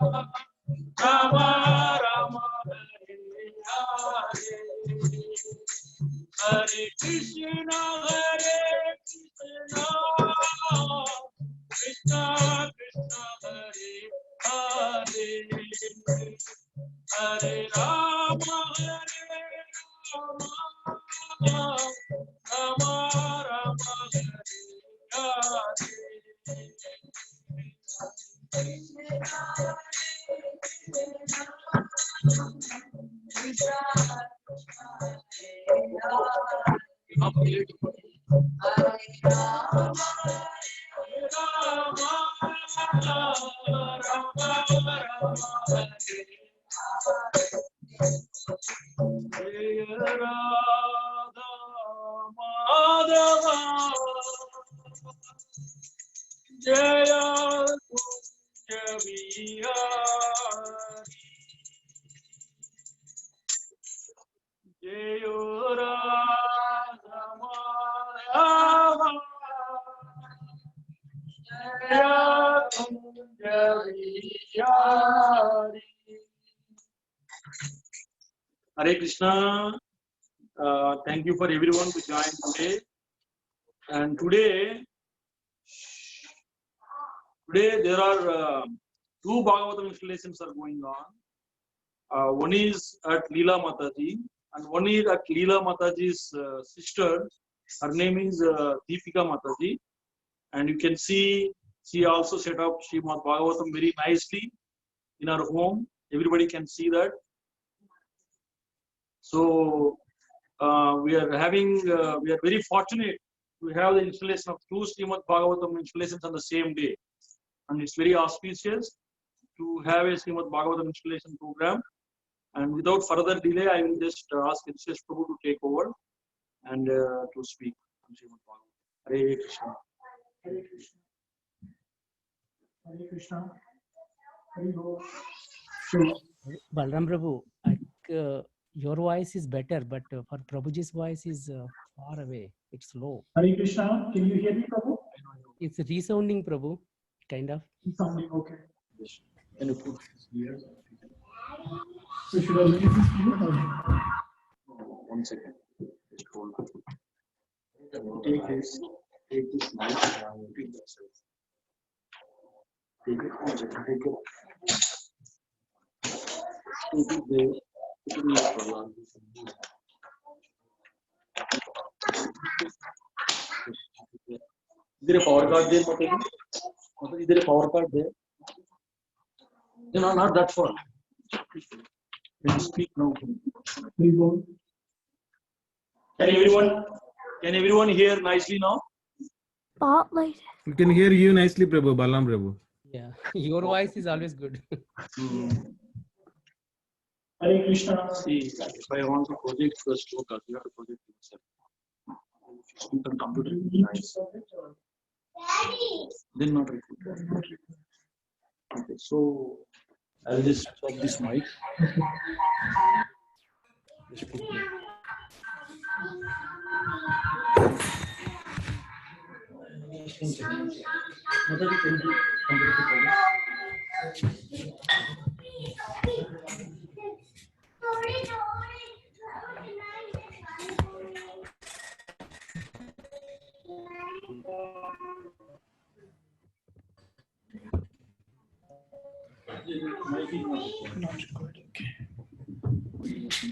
Rama Rama Hare Krishna Krishna Krishna Hare Hare Hare Rama Rama Rama Jaya Kunja Vihari Jaya Radha Madhava Jaya Kunja Vihari. Hare Krishna. Thank you for everyone to join today. And today there are two Bhagavatam installations are going on. One is at Leela Mataji, and one is at Leela Mataji's sister. Her name is Deepika Mataji, and you can see she also set up Srimad Bhagavatam very nicely in her home. Everybody can see that. So we are very fortunate to have the installation of two Srimad Bhagavatam installations on the same day. And it's very auspicious to have a Srimad Bhagavatam installation program. And without further delay, I will just ask Inshesh Prabhu to take over and to speak on Srimad Bhagavatam. Hare Krishna. Hare Krishna. Hare Krishna. Hare Krishna. So, Balram Prabhu, your voice is better, but for Prabhuji's voice is far away. It's low. Hare Krishna. Can you hear me, Prabhu? It's resounding, Prabhu. Kind of. Sounding okay. Yes. Can you put this here? So should I leave this here? One second. Just hold on. Take this mic and repeat yourself. Take it. Take it. Take it there. Put it here for long. Is there a power card there, Mataji? Is there a power card there? No, not that far. Can you speak now? Can everyone hear nicely now? Spotlight. We can hear you nicely, Prabhu. Balam Prabhu. Yeah, your voice is always good. Hare Krishna. See, if I want to project the shlokas, you have to project yourself. Speak on computer. Then not record. Okay, so I'll just stop this mic. Just put me.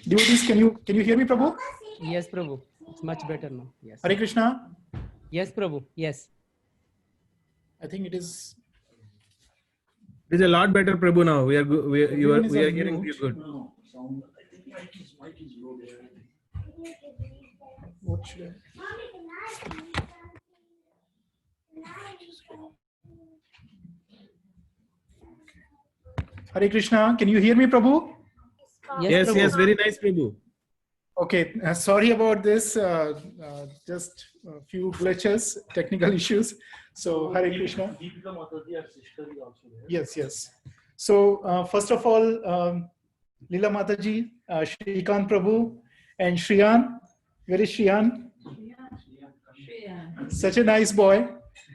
Devotees, can you hear me, Prabhu? Yes, Prabhu. It's much better now. Yes. Hare Krishna. Yes, Prabhu. Yes. I think it is. It is a lot better, Prabhu. Now we are good. We are hearing you good. No, sound. I think mic is low there. What should I? Hare Krishna. Can you hear me, Prabhu? Yes, Prabhu. yes, very nice, Prabhu. Okay, sorry about this. Just a few glitches, technical issues. So, Hare Krishna. Deepika Mataji, our sister, is also there. Yes, yes. So, first of all, Leela Mataji, Shrikant Prabhu, and Shriyan. Where is Shriyan? Such a nice boy.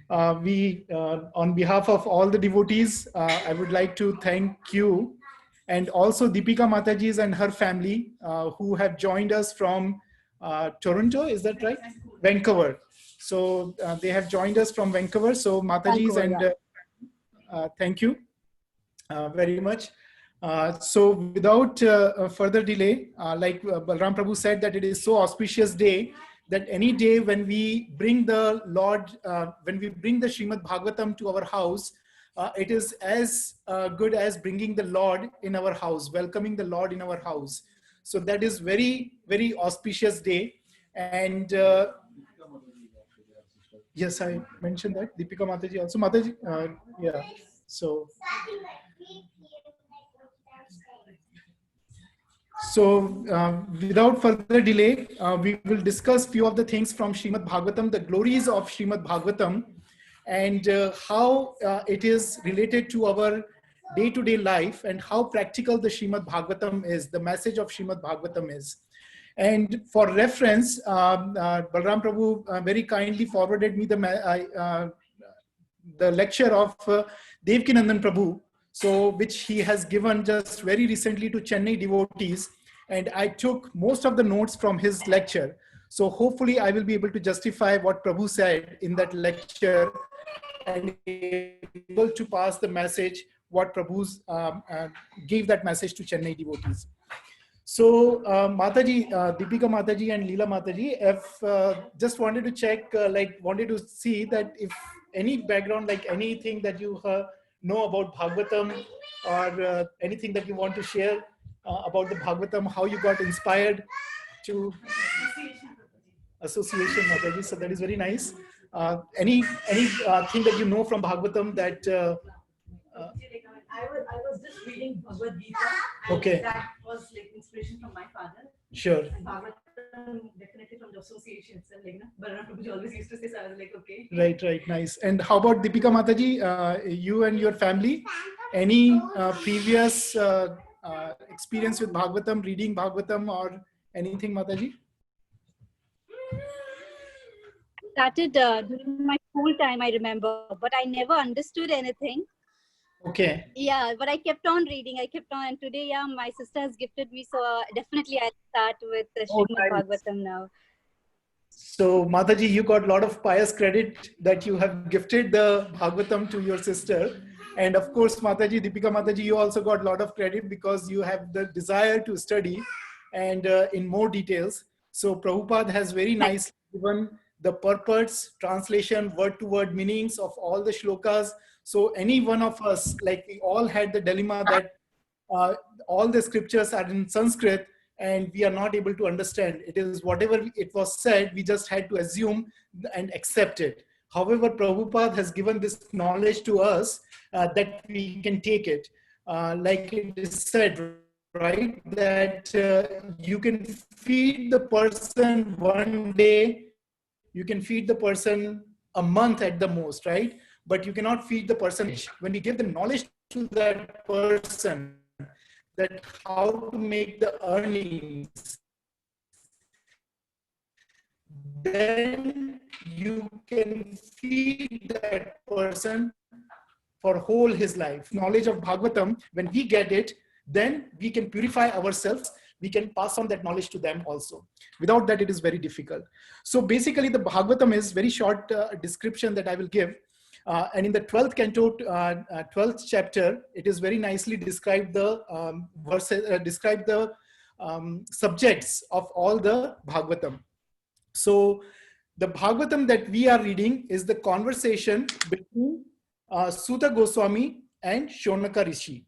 On behalf of all the devotees, I would like to thank you, and also Deepika Mataji and her family who have joined us from Toronto. Is that right? Vancouver. So they have joined us from Vancouver. So Mataji's Vancouver, and thank you very much. So without further delay, like Balram Prabhu said, that it is so auspicious day that any day when we bring the Lord, when we bring the Srimad Bhagavatam to our house, it is as good as bringing the Lord in our house, welcoming the Lord in our house. So that is very, very auspicious day. And yes, I mentioned that. Deepika Mataji also. Mataji, yeah. So without further delay, we will discuss few of the things from Srimad Bhagavatam, the glories of Srimad Bhagavatam, and how it is related to our day-to-day life, and how practical the Srimad Bhagavatam is, the message of Srimad Bhagavatam is. And for reference, Balram Prabhu very kindly forwarded me the lecture of Devkinandan Prabhu, so which he has given just very recently to Chennai devotees, and I took most of the notes from his lecture. So hopefully I will be able to justify what Prabhu said in that lecture and able to pass the message what Prabhu's gave that message to Chennai devotees. So Mataji, Deepika Mataji and Leela Mataji, if just wanted to check, wanted to see that if any background, like anything that you know about Bhagavatam, or anything that you want to share about the Bhagavatam, how you got inspired to association, Mataji. So that is very nice. Any thing that you know from Bhagavatam that I was just reading Bhagavad Gita. Okay. That was like inspiration from my father. Sure. And Bhagavatam definitely from the associations. And like, Balram Prabhuji always used to say, so I was like, okay. Right, nice. And how about Deepika Mataji, you and your family? Any previous experience with Bhagavatam, reading Bhagavatam or anything, Mataji? Started during my school time, I remember, but I never understood anything. Okay. Yeah, but I kept on reading. I kept on, and today, yeah, my sister has gifted me, so definitely I'll start with the Srimad Bhagavatam now. So Mataji, you got a lot of pious credit that you have gifted the Bhagavatam to your sister. And of course, Mataji, Deepika Mataji, you also got a lot of credit because you have the desire to study and in more details. So Prabhupada has very nicely given the purports, translation, word-to-word meanings of all the shlokas. So any one of us, like we all had the dilemma that all the scriptures are in Sanskrit and we are not able to understand. It is whatever it was said, we just had to assume and accept it. However, Prabhupada has given this knowledge to us that we can take it. Like it is said, right, that you can feed the person one day, you can feed the person a month at the most, right? But you cannot feed the person. When we give the knowledge to that person, that how to make the earnings, then you can feed that person for whole his life. Knowledge of Bhagavatam, when we get it, then we can purify ourselves. We can pass on that knowledge to them also. Without that, it is very difficult. So basically, the Bhagavatam is very short description that I will give. And in the 12th canto, 12th chapter, it is very nicely described the subjects of all the Bhagavatam. So the Bhagavatam that we are reading is the conversation between Suta Goswami and Shonaka Rishi.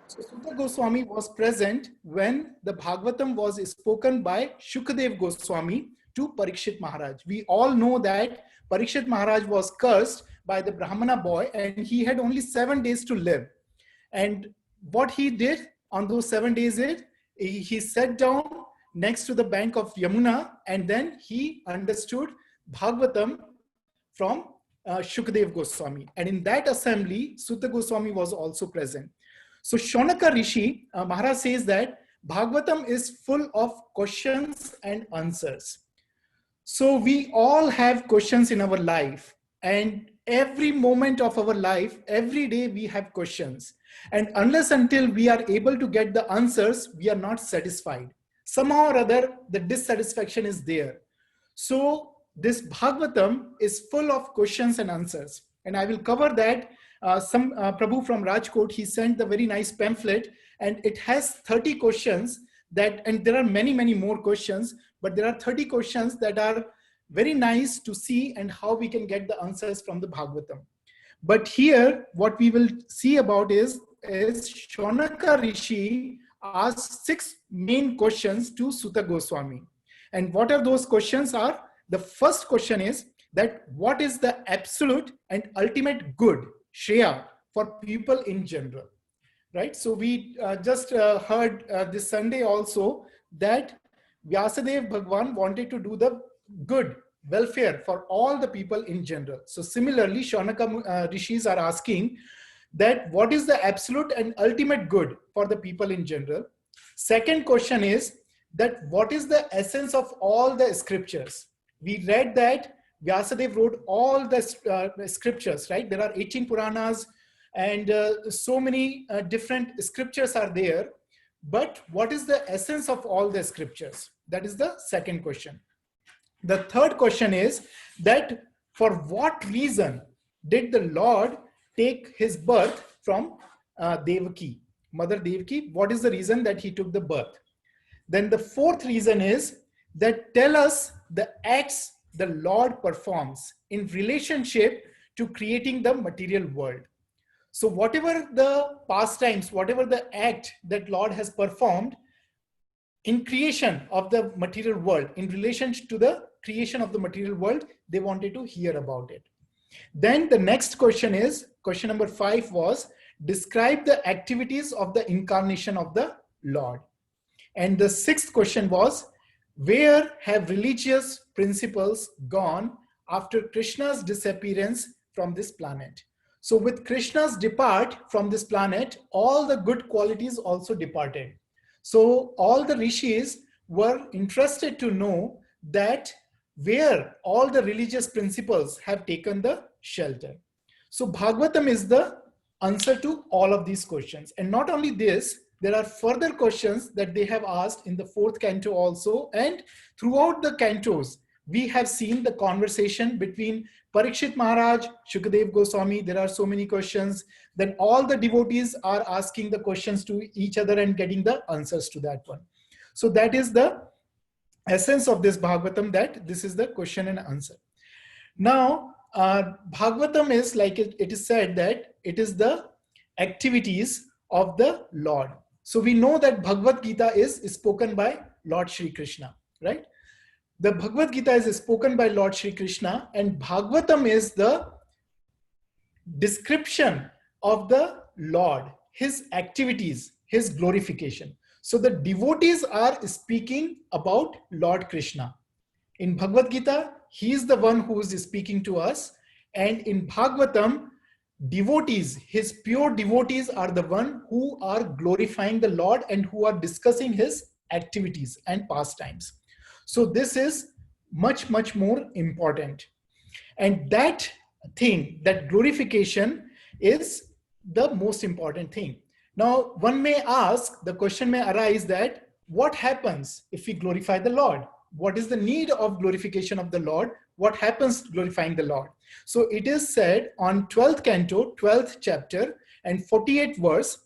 So Suta Goswami was present when the Bhagavatam was spoken by Shukadev Goswami to Parikshit Maharaj. We all know that Parikshit Maharaj was cursed by the Brahmana boy and he had only 7 days to live. And what he did on those 7 days is he sat down next to the bank of Yamuna and then he understood Bhagavatam from Shukadev Goswami. And in that assembly, Suta Goswami was also present. So Shonaka Rishi, Maharaj says that Bhagavatam is full of questions and answers. So we all have questions in our life, and every moment of our life, every day we have questions. And unless until we are able to get the answers, we are not satisfied. Somehow or other, the dissatisfaction is there. So this Bhagavatam is full of questions and answers. And I will cover that. Prabhu from Rajkot, he sent the very nice pamphlet, and it has 30 questions that, and there are many, many more questions, but there are 30 questions that are very nice to see and how we can get the answers from the Bhagavatam. But here, what we will see about is Shaunaka Rishi asked 6 main questions to Sutta Goswami. And what are those questions are? The first question is that what is the absolute and ultimate good, Shreya, for people in general, right? So we just heard this Sunday also that Vyasadev Bhagwan wanted to do the good welfare for all the people in general. So similarly, Shaunaka Rishis are asking that what is the absolute and ultimate good for the people in general. Second question is that what is the essence of all the scriptures? We read that Vyasadev wrote all the scriptures, right? There are 18 Puranas and so many different scriptures are there. But what is the essence of all the scriptures? That is the second question. The third question is that for what reason did the Lord take his birth from Devaki, Mother Devaki? What is the reason that he took the birth? Then the fourth reason is that tell us the acts the Lord performs in relationship to creating the material world. So whatever the pastimes, whatever the act that Lord has performed in creation of the material world, in relation to the creation of the material world, they wanted to hear about it. Then the next question is, question number 5 was, describe the activities of the incarnation of the Lord. And the 6th question was, where have religious principles gone after Krishna's disappearance from this planet? So with Krishna's depart from this planet, all the good qualities also departed. So all the rishis were interested to know that where all the religious principles have taken the shelter. So Bhagavatam is the answer to all of these questions. And not only this, there are further questions that they have asked in the 4th canto also. And throughout the cantos, we have seen the conversation between Parikshit Maharaj, Shukadev Goswami. There are so many questions. Then all the devotees are asking the questions to each other and getting the answers to that one. So that is the essence of this Bhagavatam, that this is the question and answer. Now, Bhagavatam is, like it is said, that it is the activities of the Lord. So we know that Bhagavad Gita is spoken by Lord Shri Krishna, right? The Bhagavad Gita is spoken by Lord Shri Krishna, and Bhagavatam is the description of the Lord, his activities, his glorification. So the devotees are speaking about Lord Krishna. In Bhagavad Gita, he is the one who is speaking to us, and in Bhagavatam, devotees, his pure devotees are the one who are glorifying the Lord and who are discussing his activities and pastimes. So this is much, much more important. And that thing, that glorification, is the most important thing. Now, one may ask, the question may arise that what happens if we glorify the Lord? What is the need of glorification of the Lord? What happens glorifying the Lord? So it is said on 12th canto, 12th chapter and 48th verse,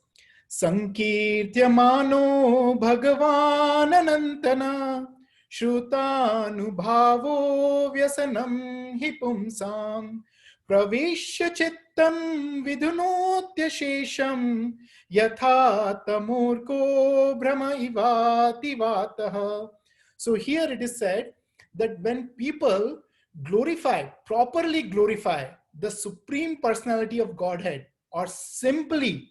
Sankirtyamano Bhagavan Anantana Shrutanubhavo Vyasanam Hipumsam Pravishya Chittam Vidunotya Shesham Yatha Tamurko Brahma Ivati Vataha. So here it is said that when people glorify, properly glorify the Supreme Personality of Godhead, or simply,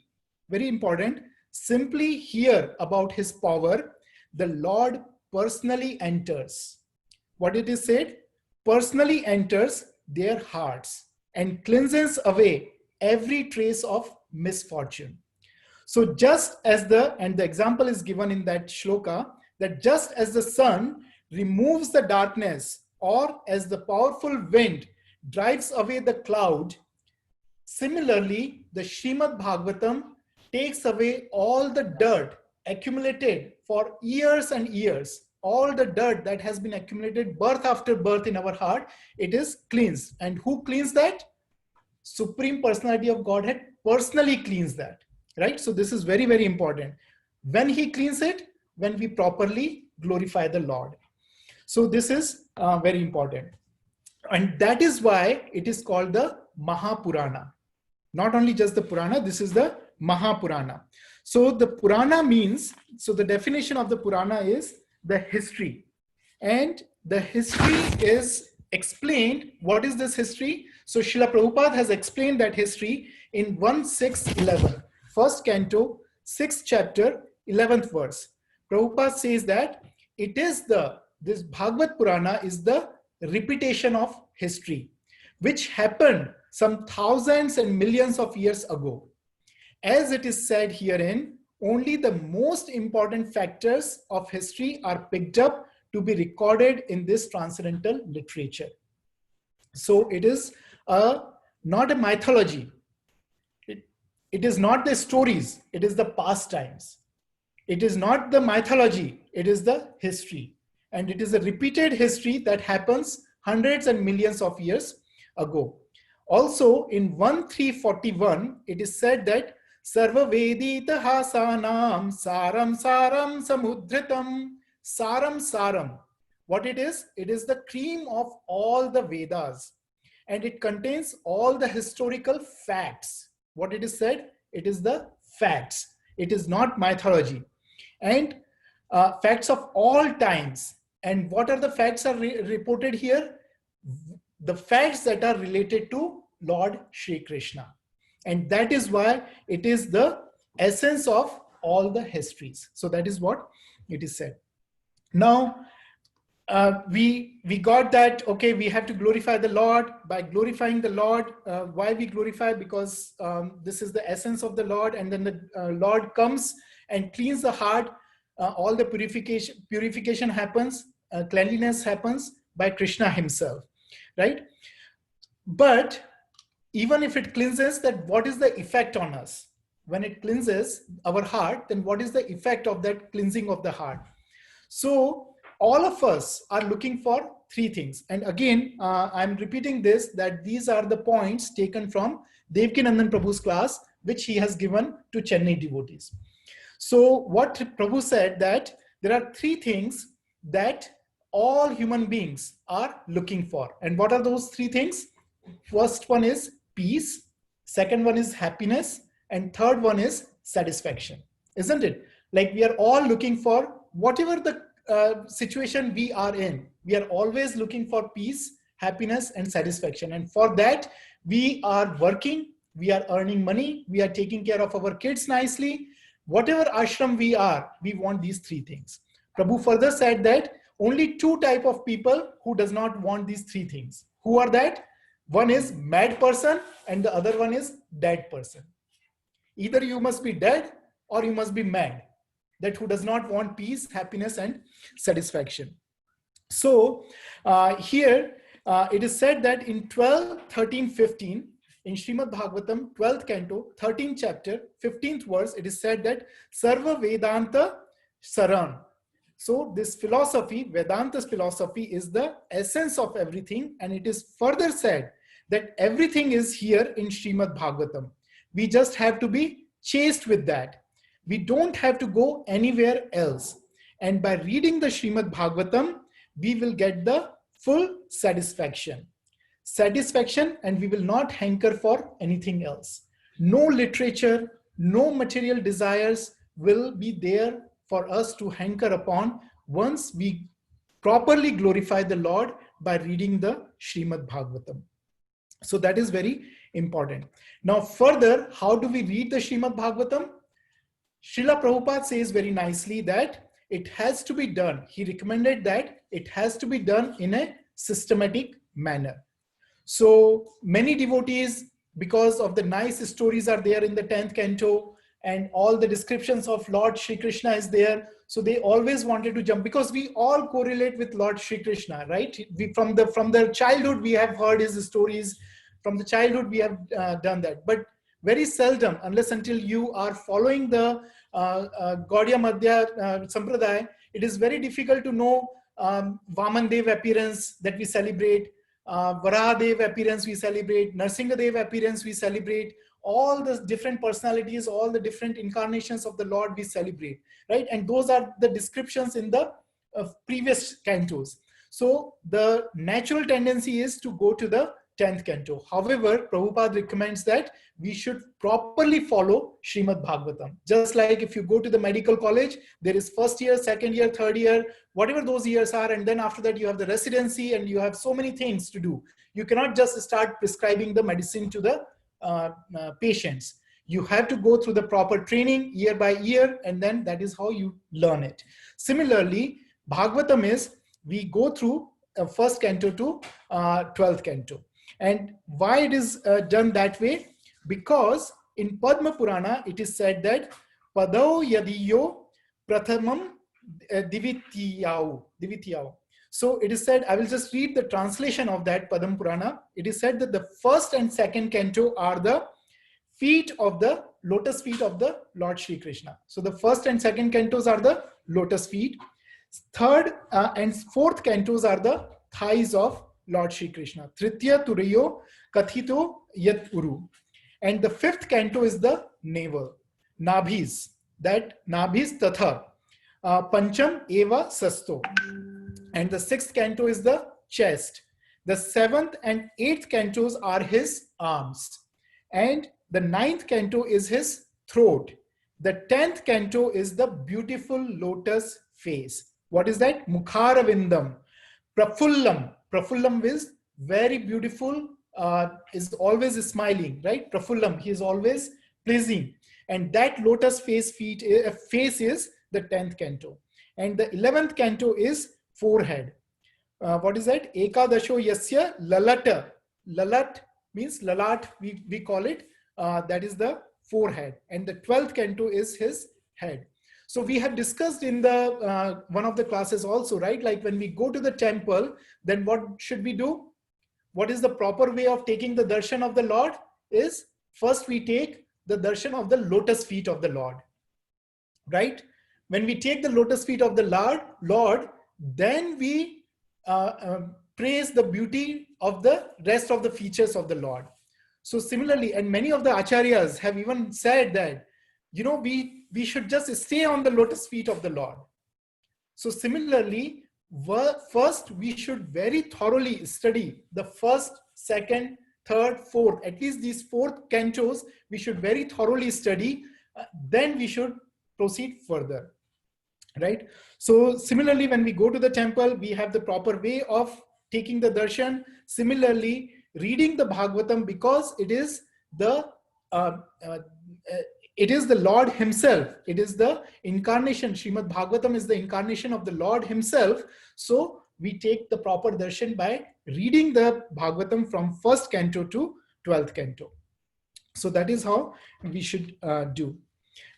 very important, simply hear about his power, the Lord personally enters. What it is said? Personally enters their hearts and cleanses away every trace of misfortune. So just as the example is given in that shloka, that just as the sun removes the darkness, or as the powerful wind drives away the cloud, similarly, the Srimad Bhagavatam takes away all the dirt accumulated for years and years. All the dirt that has been accumulated birth after birth in our heart, it is cleansed. And who cleans that? Supreme Personality of Godhead personally cleans that, right? So this is very, very important. When he cleans it, when we properly glorify the Lord. So this is very important. And that is why it is called the Mahapurana. Not only just the Purana, this is the Mahapurana. So the Purana means, so the definition of the Purana is the history. And the history is explained. What is this history? So Srila Prabhupada has explained that history in 1.6.11, first canto, 6th chapter, 11th verse. Prabhupada says that it is this Bhagavad Purana is the repetition of history, which happened some thousands and millions of years ago. As it is said herein, only the most important factors of history are picked up to be recorded in this transcendental literature. So it is not a mythology. It is not the stories, it is the pastimes. It is not the mythology, it is the history. And it is a repeated history that happens hundreds and millions of years ago. Also in 1.3.41, it is said that Sarva Vedita Hasanam Saram Saram Samudritam Saram Saram. What it is the cream of all the Vedas. And it contains all the historical facts. What it is said, it is the facts. It is not mythology. And facts of all times. And what are the facts are reported here? The facts that are related to Lord Shri Krishna. And that is why it is the essence of all the histories. So that is what it is said. Now, we got that, okay, we have to glorify the Lord. By glorifying the Lord, why we glorify? Because this is the essence of the Lord, and then the Lord comes and cleans the heart. All the purification happens, cleanliness happens by Krishna himself, right? But even if it cleanses, that what is the effect on us? When it cleanses our heart, then what is the effect of that cleansing of the heart? So all of us are looking for three things. And again, I'm repeating this, that these are the points taken from Devkinandan Prabhu's class, which he has given to Chennai devotees. So what Prabhu said, that there are three things that all human beings are looking for. And what are those three things? First one is peace, second one is happiness, and third one is satisfaction, isn't it? Like we are all looking for whatever the situation we are in, we are always looking for peace, happiness, and satisfaction. And for that, we are working, we are earning money, we are taking care of our kids nicely. Whatever ashram we are, we want these three things. Prabhu further said that only two type of people who does not want these three things. Who are that? One is mad person and the other one is dead person. Either you must be dead or you must be mad. That who does not want peace, happiness, and satisfaction. So here it is said that in 12, 13, 15, in Srimad Bhagavatam, 12th canto, 13th chapter, 15th verse, it is said that Sarva Vedanta Saran. So this philosophy, Vedanta's philosophy, is the essence of everything. And it is further said that everything is here in Srimad Bhagavatam. We just have to be chased with that. We don't have to go anywhere else. And by reading the Srimad Bhagavatam, we will get the full satisfaction. Satisfaction, and we will not hanker for anything else. No literature, no material desires will be there for us to hanker upon once we properly glorify the Lord by reading the Srimad Bhagavatam. So that is very important. Now further, how do we read the Srimad Bhagavatam? Srila Prabhupada says very nicely that it has to be done. He recommended that it has to be done in a systematic manner. So many devotees, because of the nice stories are there in the 10th canto, and all the descriptions of Lord Shri Krishna is there. So they always wanted to jump, because we all correlate with Lord Shri Krishna, right? We, from the childhood, we have heard his stories. From the childhood, we have done that. But very seldom, unless until you are following the Gaudiya Madhya Sampradaya, it is very difficult to know Vaman Dev appearance that we celebrate, Varaha Dev appearance we celebrate, Narsinga Dev appearance we celebrate, all the different personalities, all the different incarnations of the Lord we celebrate, right? And those are the descriptions in the previous cantos. So the natural tendency is to go to the 10th canto. However, Prabhupada recommends that we should properly follow Srimad Bhagavatam. Just like if you go to the medical college, there is first year, second year, third year, whatever those years are, and then after that you have the residency and you have so many things to do. You cannot just start prescribing the medicine to the patients. You have to go through the proper training year by year, and then that is how you learn it. Similarly, Bhagavatam is, we go through first canto to 12th canto. And why it is done that way? Because in Padma Purana, it is said that Padao Yadiyo Prathamam Divitiyau. So it is said, I will just read the translation of that Padma Purana. It is said that the first and second canto are the feet of the lotus feet of the Lord Shri Krishna. So the first and second cantos are the lotus feet. Third and fourth cantos are the thighs of Lord Shri Krishna. Tritya Turiyo Kathito Yat Uru. And the fifth canto is the navel, Nabhis. That Nabhis Tatha. Pancham Eva Sasto. And the sixth canto is the chest. The seventh and eighth cantos are his arms. And the ninth canto is his throat. The 10th canto is the beautiful lotus face. What is that? Mukharavindam. Prafullam. Prafullam is very beautiful, is always smiling, right? Prafullam, he is always pleasing. And that lotus face is the 10th canto. And the 11th canto is forehead. What is that? Ekadasho yasya lalata. Lalat means lalat, we call it. That is the forehead. And the 12th canto is his head. So we have discussed in the one of the classes also, right? Like when we go to the temple, then what should we do? What is the proper way of taking the darshan of the Lord? Is first we take the darshan of the lotus feet of the Lord, right? When we take the lotus feet of the Lord, then we praise the beauty of the rest of the features of the Lord. So similarly, and many of the acharyas have even said that, you know, we should just stay on the lotus feet of the Lord. So similarly, first we should very thoroughly study the first, second, third, fourth, at least these fourth cantos, we should very thoroughly study. Then we should proceed further, right? So similarly, when we go to the temple, we have the proper way of taking the darshan. Similarly, reading the Bhagavatam, because it is the Lord himself. It is the incarnation. Srimad Bhagavatam is the incarnation of the Lord himself. So we take the proper darshan by reading the Bhagavatam from first canto to 12th canto. So that is how we should do.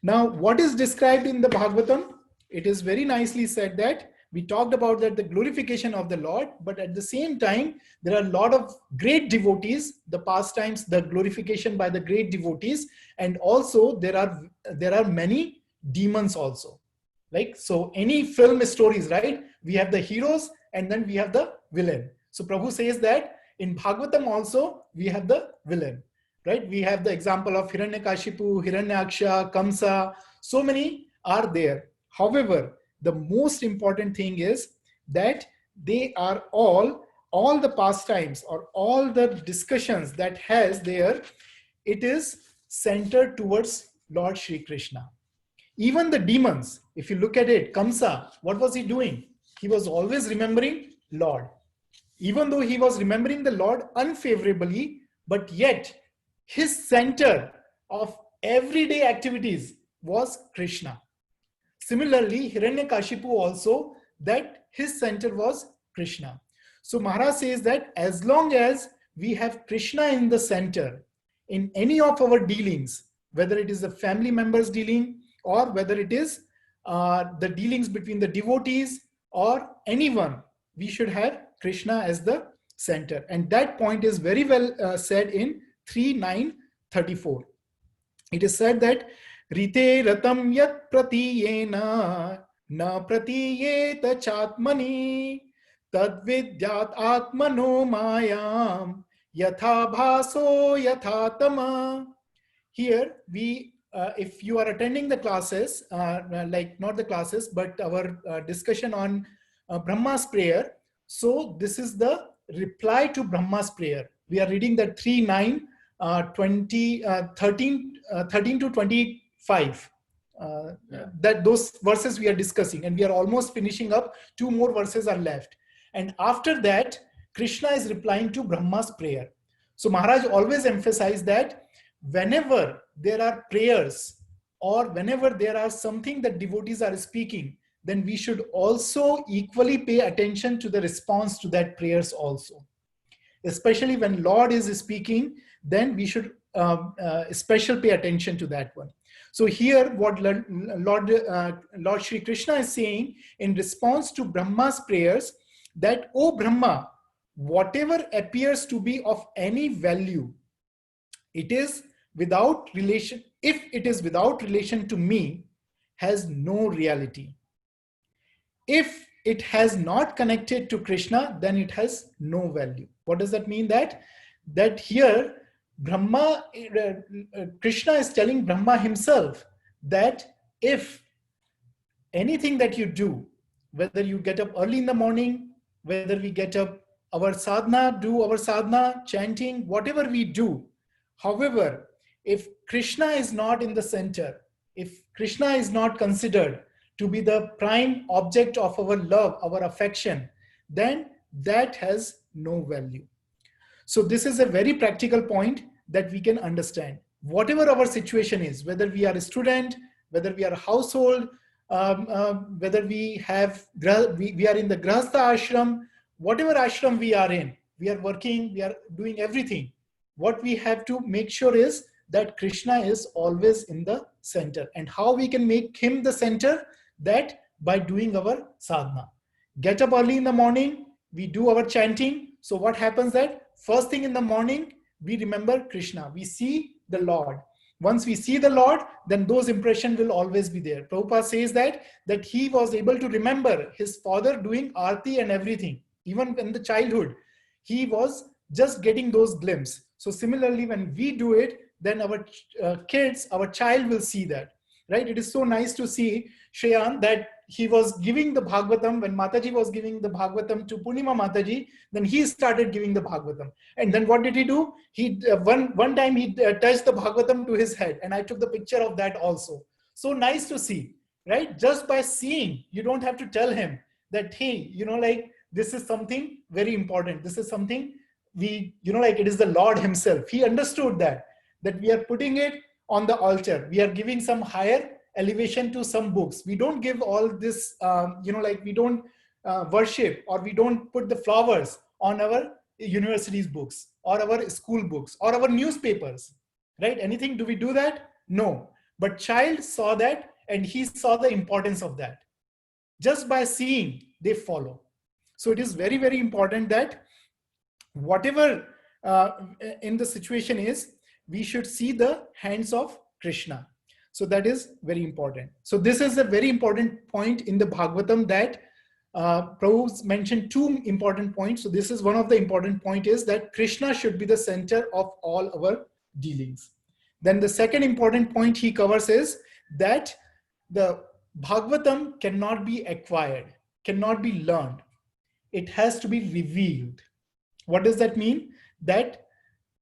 Now, what is described in the Bhagavatam? It is very nicely said that we talked about that the glorification of the Lord, but at the same time, there are a lot of great devotees, the pastimes, the glorification by the great devotees, and also there are many demons also. Like, so any film stories, right? We have the heroes and then we have the villain. So Prabhu says that in Bhagavatam also, we have the villain, right? We have the example of Hiranyakashipu, Hiranyaksha, Kamsa, so many are there. However, the most important thing is that they are all the pastimes or all the discussions that has there, it is centered towards Lord Shri Krishna. Even the demons, if you look at it, Kamsa, what was he doing? He was always remembering Lord. Even though he was remembering the Lord unfavorably, but yet his center of everyday activities was Krishna. Similarly, Hiranyakashipu also, that his center was Krishna. So Maharaj says that as long as we have Krishna in the center, in any of our dealings, whether it is the family members dealing, or whether it is the dealings between the devotees or anyone, we should have Krishna as the center. And that point is very well said in 3.9.34. It is said that Rite ratam yat pratiyena na pratiyeta chatmani tad vidyat atmano mayam yatha bhaso yatha tama. Here we, if you are attending the classes, like not the classes, but our discussion on Brahma's prayer. So this is the reply to Brahma's prayer. We are reading that 3.9, 13 to 25. That those verses we are discussing, and we are almost finishing up. 2 more verses are left. And after that, Krishna is replying to Brahma's prayer. So Maharaj always emphasized that whenever there are prayers, or whenever there are something that devotees are speaking, then we should also equally pay attention to the response to that prayers also. Especially when Lord is speaking, then we should special pay attention to that one. So here what Lord Shri Krishna is saying in response to Brahma's prayers, that, "O Brahma, whatever appears to be of any value, it is without relation, if it is without relation to me, has no reality. If it has not connected to Krishna, then it has no value." What does that mean? That here Brahma, Krishna is telling Brahma himself that if anything that you do, whether you get up early in the morning, whether we get up our sadhana, do our sadhana, chanting, whatever we do, however, if Krishna is not in the center, if Krishna is not considered to be the prime object of our love, our affection, then that has no value. So this is a very practical point that we can understand. Whatever our situation is, whether we are a student, whether we are a household, whether we are in the Grahastha ashram, whatever ashram we are in, we are working, we are doing everything. What we have to make sure is that Krishna is always in the center. And how we can make him the center? That by doing our sadhana. Get up early in the morning, we do our chanting. So what happens that first thing in the morning, we remember Krishna. We see the Lord. Once we see the Lord, then those impressions will always be there. Prabhupada says that he was able to remember his father doing arti and everything. Even in the childhood, he was just getting those glimpses. So similarly, when we do it, then our kids, our child will see that, right? It is so nice to see Shreyan that he was giving the Bhagavatam. When Mataji was giving the Bhagavatam to Purnima Mataji, then he started giving the Bhagavatam. And then what did he do? He one time he touched the Bhagavatam to his head, and I took the picture of that also. So nice to see, right? Just by seeing, you don't have to tell him that, hey, like this is something very important. This is something we, like it is the Lord himself. He understood that we are putting it on the altar. We are giving some higher elevation to some books. We don't give all this, like we don't worship, or we don't put the flowers on our university's books or our school books or our newspapers, right? Anything, do we do that? No. But child saw that, and he saw the importance of that. Just by seeing, they follow. So it is very, very important that whatever in the situation is, we should see the hands of Krishna. So that is very important. So this is a very important point in the Bhagavatam, that Prabhu mentioned 2 important points. So this is one of the important point, is that Krishna should be the center of all our dealings. Then the second important point he covers is that the Bhagavatam cannot be acquired, cannot be learned. It has to be revealed. What does that mean? That,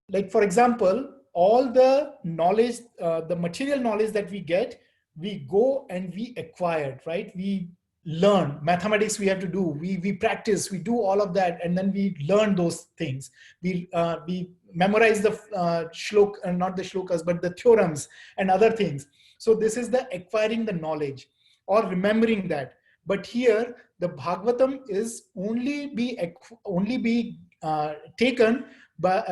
like, for example, all the knowledge, the material knowledge that we get, we go and we acquire it, right? We learn mathematics, we have to do, we practice, we do all of that, and then we learn those things. We memorize the shlok, not the shlokas, but the theorems and other things. So this is the acquiring the knowledge or remembering that. But here the Bhagavatam is only be taken, but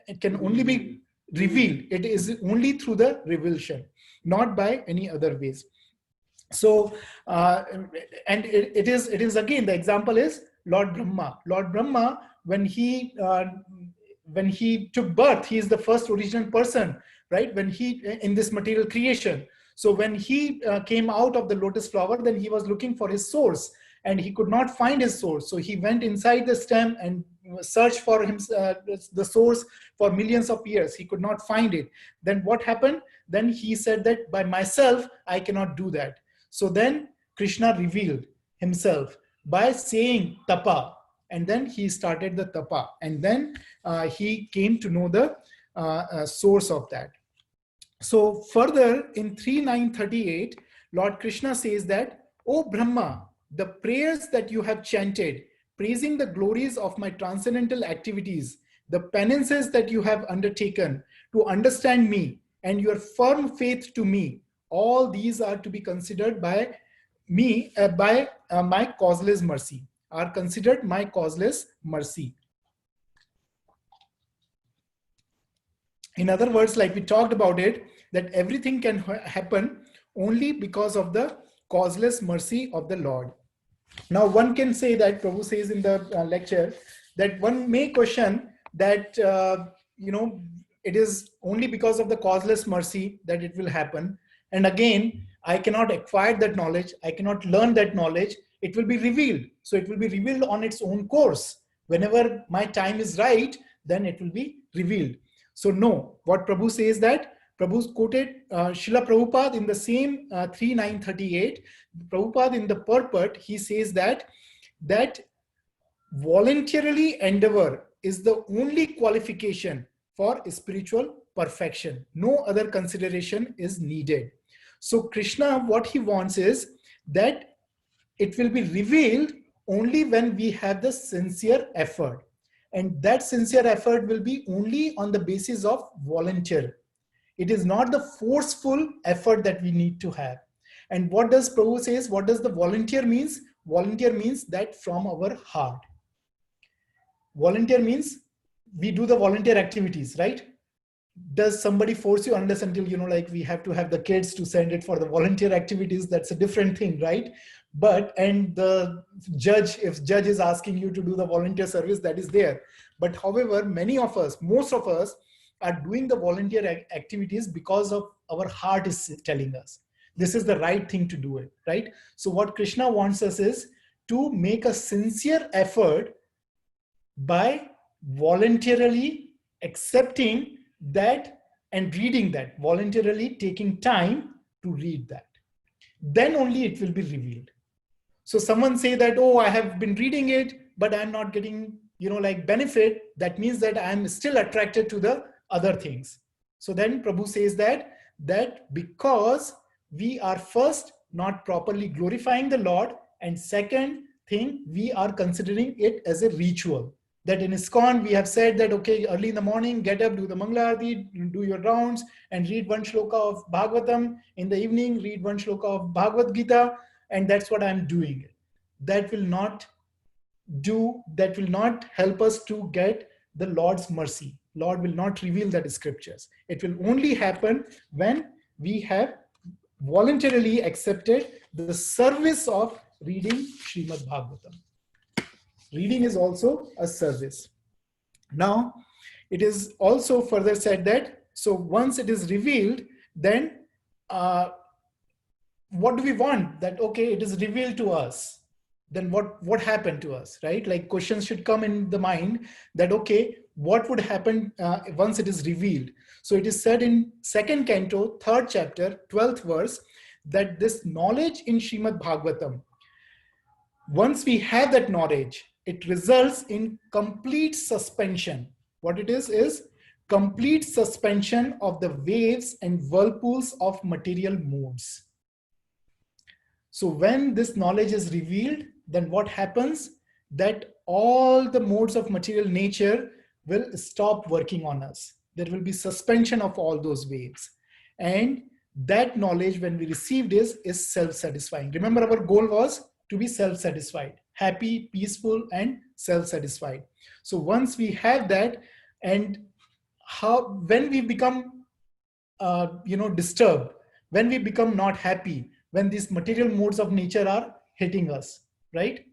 it can only be revealed. It is only through the revelation, not by any other ways. So, and it is again, the example is Lord Brahma. Lord Brahma, when he took birth, he is the first original person, right? When he, in this material creation. So when he came out of the lotus flower, then he was looking for his source, and he could not find his source. So he went inside the stem and searched for him, the source for millions of years. He could not find it. Then what happened? Then he said that by myself, I cannot do that. So then Krishna revealed himself by saying tapa, and then he started the tapa, and then he came to know the source of that. So further in 3.9.38, Lord Krishna says that, "O Brahma, the prayers that you have chanted, praising the glories of my transcendental activities, the penances that you have undertaken to understand me, and your firm faith to me, all these are to be considered by me, my causeless mercy, are considered my causeless mercy." In other words, like we talked about it, that everything can happen only because of the causeless mercy of the Lord. Now, one can say that, Prabhu says in the lecture, that one may question that, it is only because of the causeless mercy that it will happen. And again, I cannot acquire that knowledge. I cannot learn that knowledge. It will be revealed. So it will be revealed on its own course. Whenever my time is right, then it will be revealed. So no, what Prabhu says that, Prabhu's quoted Srila Prabhupada in the same 3.9.38. Prabhupada in the purport, he says that voluntarily endeavor is the only qualification for spiritual perfection. No other consideration is needed. So Krishna, what he wants is that it will be revealed only when we have the sincere effort. And that sincere effort will be only on the basis of volunteer. It is not the forceful effort that we need to have. And what does Prabhu says? What does the volunteer means? Volunteer means that from our heart. Volunteer means we do the volunteer activities, right? Does somebody force you, unless until, like we have to have the kids to send it for the volunteer activities? That's a different thing, right? But, and the judge, if judge is asking you to do the volunteer service, that is there. But however, many of us, most of us are doing the volunteer activities because of our heart is telling us this is the right thing to do it, right? So what Krishna wants us is to make a sincere effort by voluntarily accepting that and reading that, voluntarily taking time to read that. Then only it will be revealed. So someone say that, oh, I have been reading it, but I'm not getting, benefit. That means that I'm still attracted to the other things. So then Prabhu says that because we are first not properly glorifying the Lord, and second thing, we are considering it as a ritual. That in ISKCON, we have said that, okay, early in the morning, get up, do the Mangala Aarti, do your rounds, and read one shloka of Bhagavatam. In the evening, read one shloka of Bhagavad Gita, and that's what I'm doing. That will not help us to get the Lord's mercy. Lord will not reveal that scriptures. It will only happen when we have voluntarily accepted the service of reading Srimad Bhagavatam. Reading is also a service. Now, it is also further said that, so once it is revealed, then what do we want? That, okay, it is revealed to us. Then what happened to us, right? Like questions should come in the mind that, okay, what would happen once it is revealed? So it is said in 2nd Canto, 3rd chapter, 12th verse, that this knowledge in Srimad Bhagavatam, once we have that knowledge, it results in complete suspension. What it is complete suspension of the waves and whirlpools of material moods. So when this knowledge is revealed, then what happens? That all the modes of material nature will stop working on us. There will be suspension of all those waves. And that knowledge, when we received is self-satisfying. Remember, our goal was to be self-satisfied, happy, peaceful, and self-satisfied. So once we have that, and when we become disturbed, when we become not happy, when these material modes of nature are hitting us, right?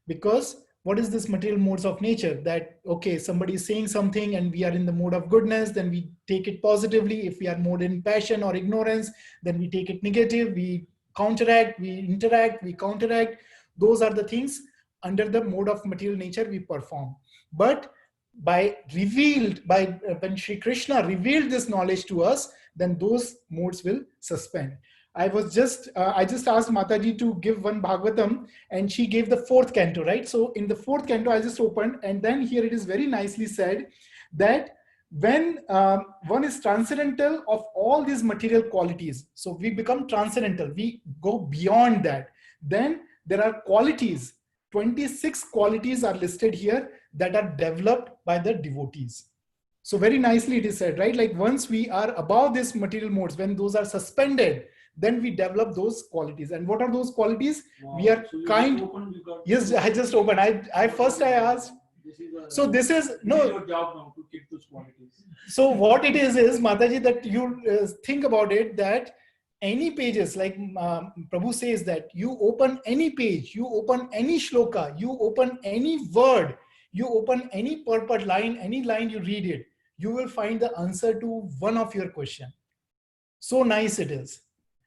Because what is this material modes of nature? That, okay, somebody is saying something and we are in the mode of goodness, then we take it positively. If we are more in passion or ignorance, then we take it negative. We counteract, we interact, we counteract. Those are the things under the mode of material nature we perform. But when Sri Krishna revealed this knowledge to us, then those modes will suspend. I just asked Mataji to give one Bhagavatam, and she gave the 4th canto, right? So in the 4th canto, I just opened, and then here it is very nicely said that when one is transcendental of all these material qualities, so we become transcendental, we go beyond that. Then there are qualities, 26 qualities are listed here that are developed by the devotees. So very nicely it is said, right? Like once we are above these material modes, when those are suspended, then we develop those qualities. And what are those qualities? Wow. We are So you kind. just opened, you got- Yes, I just opened. I first asked. So this is your job now to get those qualities. So what it is Mataji, that you think about it, that any pages, like Prabhu says, that you open any page, you open any shloka, you open any word, you open any purport line, any line you read it, you will find the answer to one of your question. So nice it is.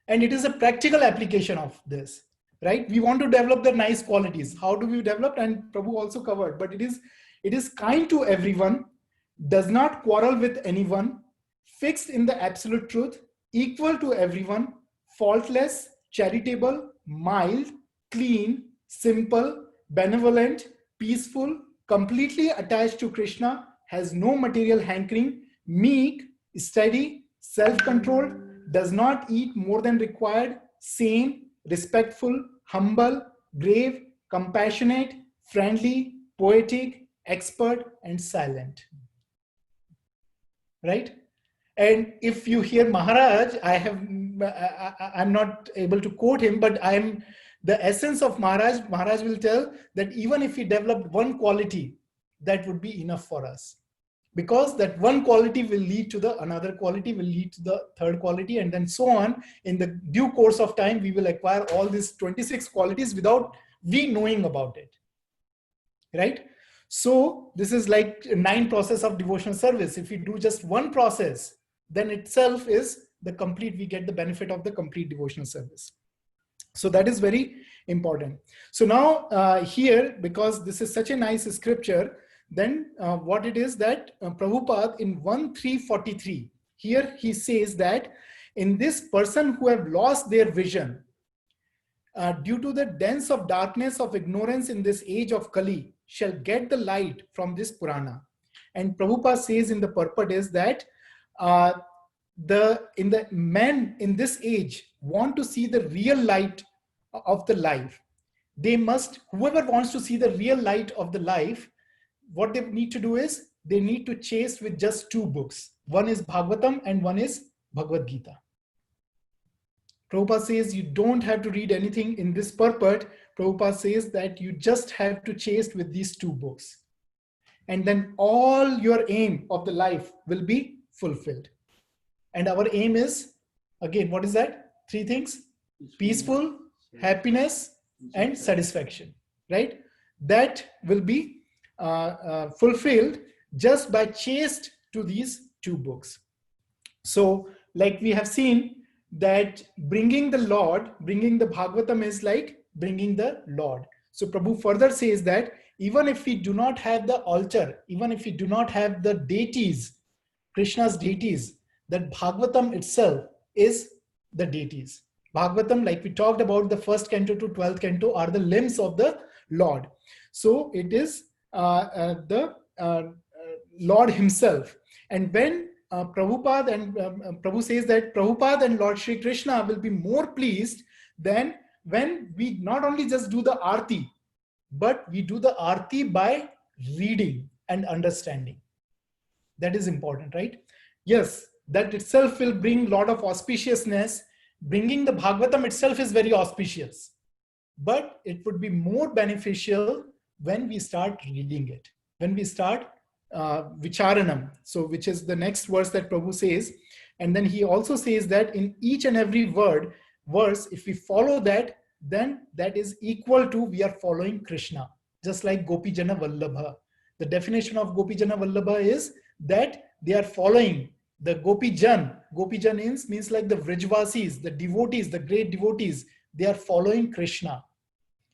And it is a practical application of this, right? We want to develop the nice qualities. How do we develop? And Prabhu also covered, but it is kind to everyone, does not quarrel with anyone, fixed in the absolute truth, equal to everyone, faultless, charitable, mild, clean, simple, benevolent, peaceful, completely attached to Krishna, has no material hankering, meek, steady, self-controlled, does not eat more than required, sane, respectful, humble, grave, compassionate, friendly, poetic, expert, and silent. Right? And if you hear Maharaj, I'm not able to quote him, but the essence of Maharaj will tell that even if we developed one quality, that would be enough for us. Because that one quality will lead to the another quality, will lead to the third quality, and then so on. In the due course of time, we will acquire all these 26 qualities without we knowing about it. Right? So this is like 9 process of devotional service. If we do just one process, then itself is the complete, we get the benefit of the complete devotional service. So that is very important. So now here, because this is such a nice scripture, then what it is that Prabhupada in 1.3.43, here he says that in this person who have lost their vision, due to the dense of darkness of ignorance in this age of Kali, shall get the light from this Purana. And Prabhupada says in the purport is that the men in this age want to see the real light of the life. They must, whoever wants to see the real light of the life, what they need to do is they need to chase with just 2 books. One is Bhagavatam and one is Bhagavad Gita. Prabhupada says you don't have to read anything in this purport. Prabhupada says that you just have to chase with these 2 books. And then all your aim of the life will be fulfilled. And our aim is, again, what is that? 3 things: peaceful, happiness, and satisfaction, right? That will be fulfilled just by chased to these 2 books. So like we have seen that bringing the Lord, bringing the Bhagavatam is like bringing the Lord. So Prabhu further says that even if we do not have the altar, even if we do not have the deities, Krishna's deities, that Bhagavatam itself is the deities. Bhagavatam, like we talked about, the 1st canto to 12th canto are the limbs of the Lord. So it is the Lord himself. And when Prabhupada and Prabhu says that Prabhupada and Lord Shri Krishna will be more pleased than when we not only just do the arti, but we do the arti by reading and understanding. That is important, right? Yes, that itself will bring a lot of auspiciousness. Bringing the Bhagavatam itself is very auspicious, but it would be more beneficial when we start reading it, when we start Vicharanam. So which is the next verse that Prabhu says. And then he also says that in each and every verse, if we follow that, then that is equal to we are following Krishna, just like Gopijana Vallabha. The definition of Gopijana Vallabha is that they are following the Gopijan. Gopijan means like the Vrijvasis, the devotees, the great devotees. They are following Krishna.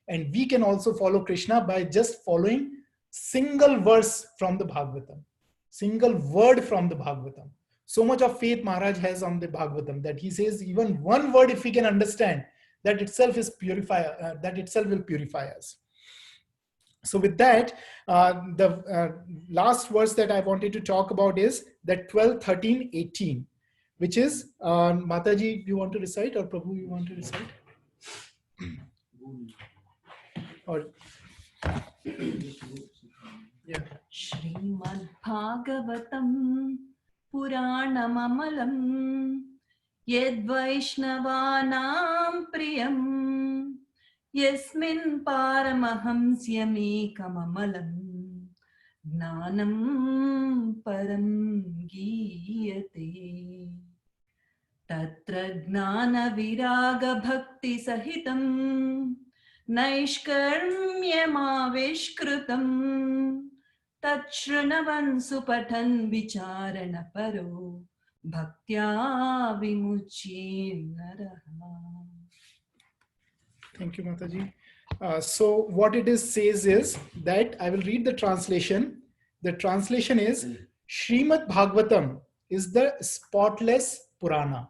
And we can also follow Krishna by just following single verse from the Bhagavatam, single word from the Bhagavatam. So much of faith Maharaj has on the Bhagavatam that he says even one word, if we can understand, that itself is that itself will purify us. So with that, the last verse that I wanted to talk about is that 12, 13, 18, which is, Mataji, do you want to recite, or Prabhu, you want to recite? Or yeah. Srimad Bhagavatam Puranamamalam Yad Vaishnavanam Priyam Yasmin Paramahamsyame Kamamalam Gnanam Param Giyate Tatra Gnana Viraga Bhakti Sahitam Naishkarmyamavishkrutam Tachranavan supatan vicharana paro bhaktya vimuchyem naraha. Thank you, Mataji. So what it says is that I will read the translation. The translation is Srimad Bhagavatam is the spotless Purana.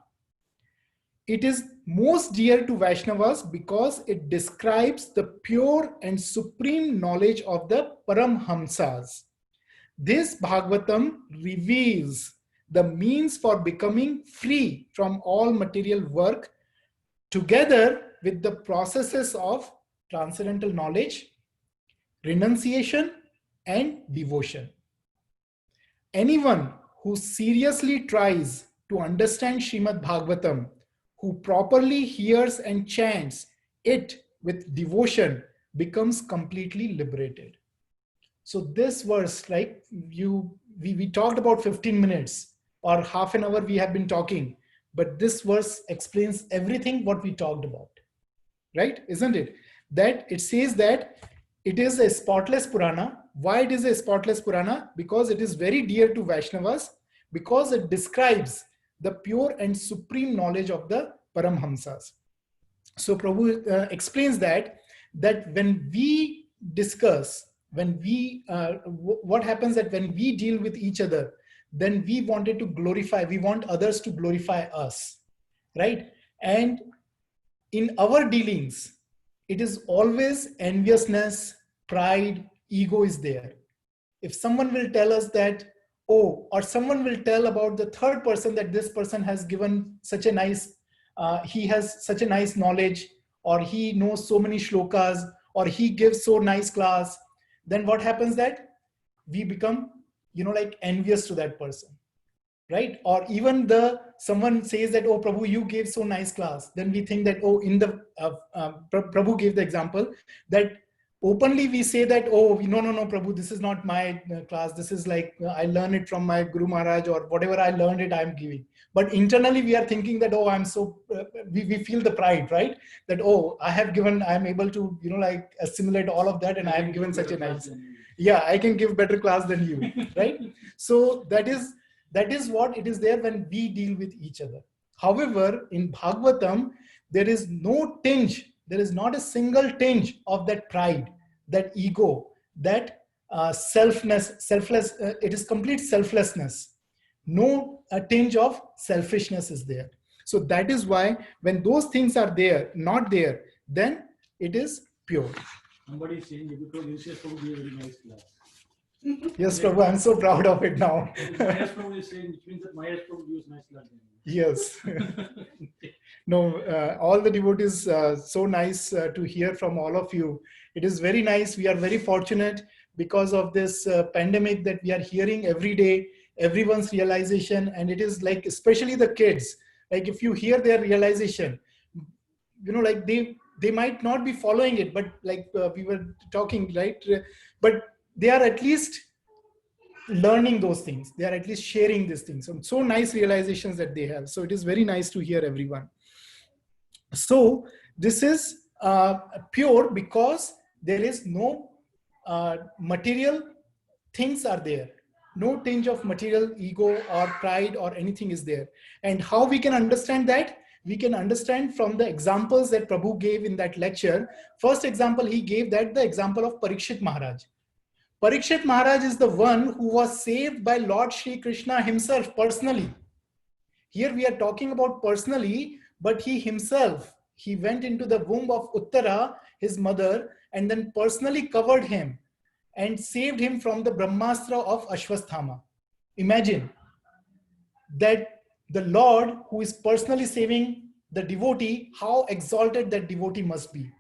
It is most dear to Vaishnavas because it describes the pure and supreme knowledge of the Paramhamsas. This Bhagavatam reveals the means for becoming free from all material work, together with the processes of transcendental knowledge, renunciation, and devotion. Anyone who seriously tries to understand Srimad Bhagavatam, who properly hears and chants it with devotion, becomes completely liberated. So this verse, like we talked about 15 minutes or half an hour we have been talking, but this verse explains everything what we talked about, right? Isn't it? That it says that it is a spotless Purana. Why it is a spotless Purana? Because it is very dear to Vaishnavas, because it describes the pure and supreme knowledge of the Paramhamsas. So Prabhu explains that when we discuss, when we, what happens that when we deal with each other, then we wanted to glorify, we want others to glorify us, right? And in our dealings, it is always enviousness, pride, ego is there. If someone will tell us that, oh, or someone will tell about the third person that this person has given such a nice, he has such a nice knowledge, or he knows so many shlokas, or he gives so nice class, then what happens that we become, like envious to that person, right? Or even someone says that, oh, Prabhu, you gave so nice class. Then we think that, oh, Prabhu gave the example that openly we say that, oh, no, Prabhu, this is not my class. This is like, I learned it from my Guru Maharaj, or whatever I learned it, I'm giving. But internally we are thinking that, oh, I'm so, we feel the pride, right? That, oh, I have given, I'm able to, like assimilate all of that, and I have given such a nice, yeah, I can give better class than you, right? So that is what it is there when we deal with each other. However, in Bhagavatam, there is no tinge, there is not a single tinge of that pride, that ego, that selfless, it is complete selflessness. No tinge of selfishness is there. So that is why when those things are there, not there, then it is pure. Somebody is saying, because you say Prabhu gave a very nice class. Yes, Prabhu, I'm so proud of it now. Mahesh Prabhu is saying, which means that Mahesh Prabhu gives nice class. Yes. No, all the devotees, so nice to hear from all of you. It is very nice. We are very fortunate because of this pandemic that we are hearing every day, everyone's realization. And it is like, especially the kids, like if you hear their realization, like they might not be following it, but like we were talking, right? But they are at least learning those things. They are at least sharing these things. So nice realizations that they have. So it is very nice to hear everyone. So this is pure because there is no material things are there. No tinge of material ego or pride or anything is there. And how we can understand that? We can understand from the examples that Prabhu gave in that lecture. First example he gave, that the example of Parikshit Maharaj. Parikshit Maharaj is the one who was saved by Lord Shri Krishna himself personally. Here we are talking about personally, but he himself, he went into the womb of Uttara, his mother, and then personally covered him and saved him from the Brahmastra of Ashwasthama. Imagine that the Lord who is personally saving the devotee, how exalted that devotee must be.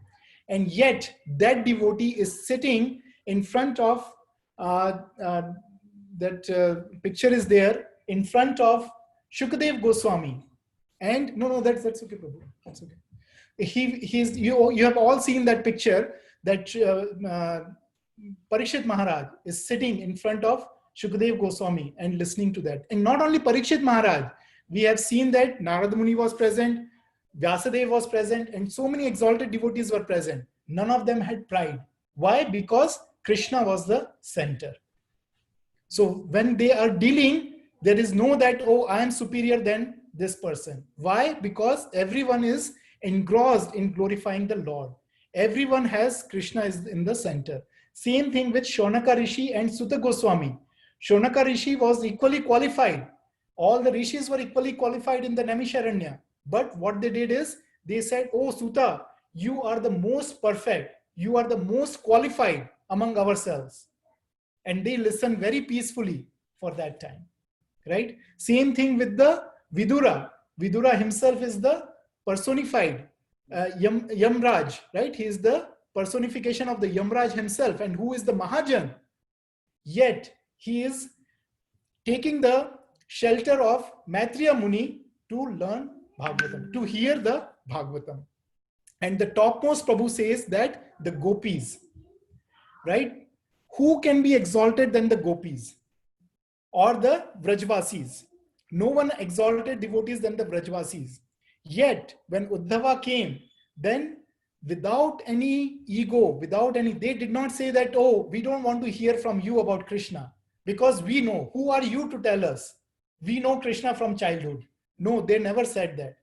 And yet that devotee is sitting in front of, picture is there, in front of Shukadev Goswami. And no, that's okay, Prabhu. That's okay. You have all seen that picture that Parikshit Maharaj is sitting in front of Shukadev Goswami and listening to that. And not only Parikshit Maharaj, we have seen that Narada Muni was present, Vyasadeva was present, and so many exalted devotees were present. None of them had pride. Why? Because Krishna was the center. So when they are dealing, there is no that, oh, I am superior than this person. Why? Because everyone is engrossed in glorifying the Lord. Everyone has Krishna is in the center. Same thing with Shonaka Rishi and Sutta Goswami. Shonaka Rishi was equally qualified. All the rishis were equally qualified in the Naimisharanya. But what they did is, they said, oh Sutta, you are the most perfect. You are the most qualified among ourselves. And they listened very peacefully for that time. Right? Same thing with the Vidura. Vidura himself is the personified Yamraj, right? He is the personification of the Yamraj himself. And who is the Mahajan? Yet he is taking the shelter of Maitreya Muni to learn Bhagavatam, to hear the Bhagavatam. And the topmost Prabhu says that the gopis, right? Who can be exalted than the gopis or the Vrajvasis? No one exalted devotees than the Vrajvasis. Yet when Uddhava came, then without any ego, they did not say that, oh, we don't want to hear from you about Krishna because we know. Who are you to tell us? We know Krishna from childhood. No, they never said that.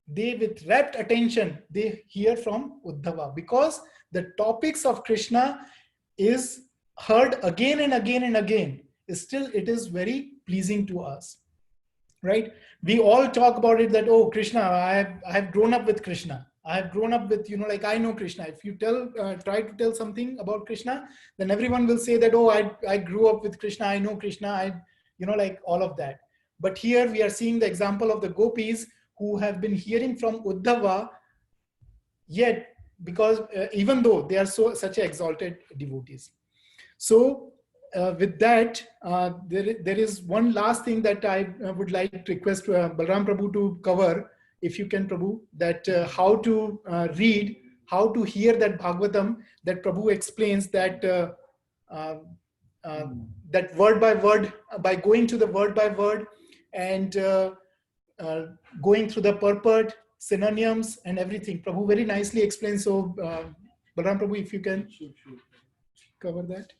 They, with rapt attention, they hear from Uddhava because the topics of Krishna is heard again and again and again. Still, it is very pleasing to us, right? We all talk about it that, oh, Krishna, I have grown up with Krishna. I have grown up with, like I know Krishna. If you try to tell something about Krishna, then everyone will say that, oh, I grew up with Krishna. I know Krishna. Like all of that. But here we are seeing the example of the gopis who have been hearing from Uddhava, yet because even though they are such exalted devotees. So with that, there is one last thing that I would like to request Balram Prabhu to cover, if you can, Prabhu, that how to read, how to hear that Bhagavatam, that Prabhu explains that that word by word, by going to the word by word and going through the purport, synonyms and everything. Prabhu very nicely explains. So Balram Prabhu, if you can cover that.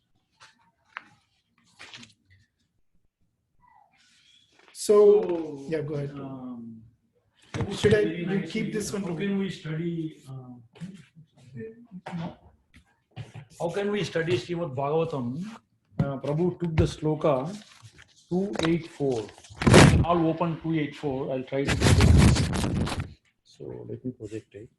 So yeah, go ahead. Should I keep this one? How can we study? How can we study Srimad Bhagavatam? Prabhu took the sloka 284. I'll open 284. I'll try to project this. So let me project it.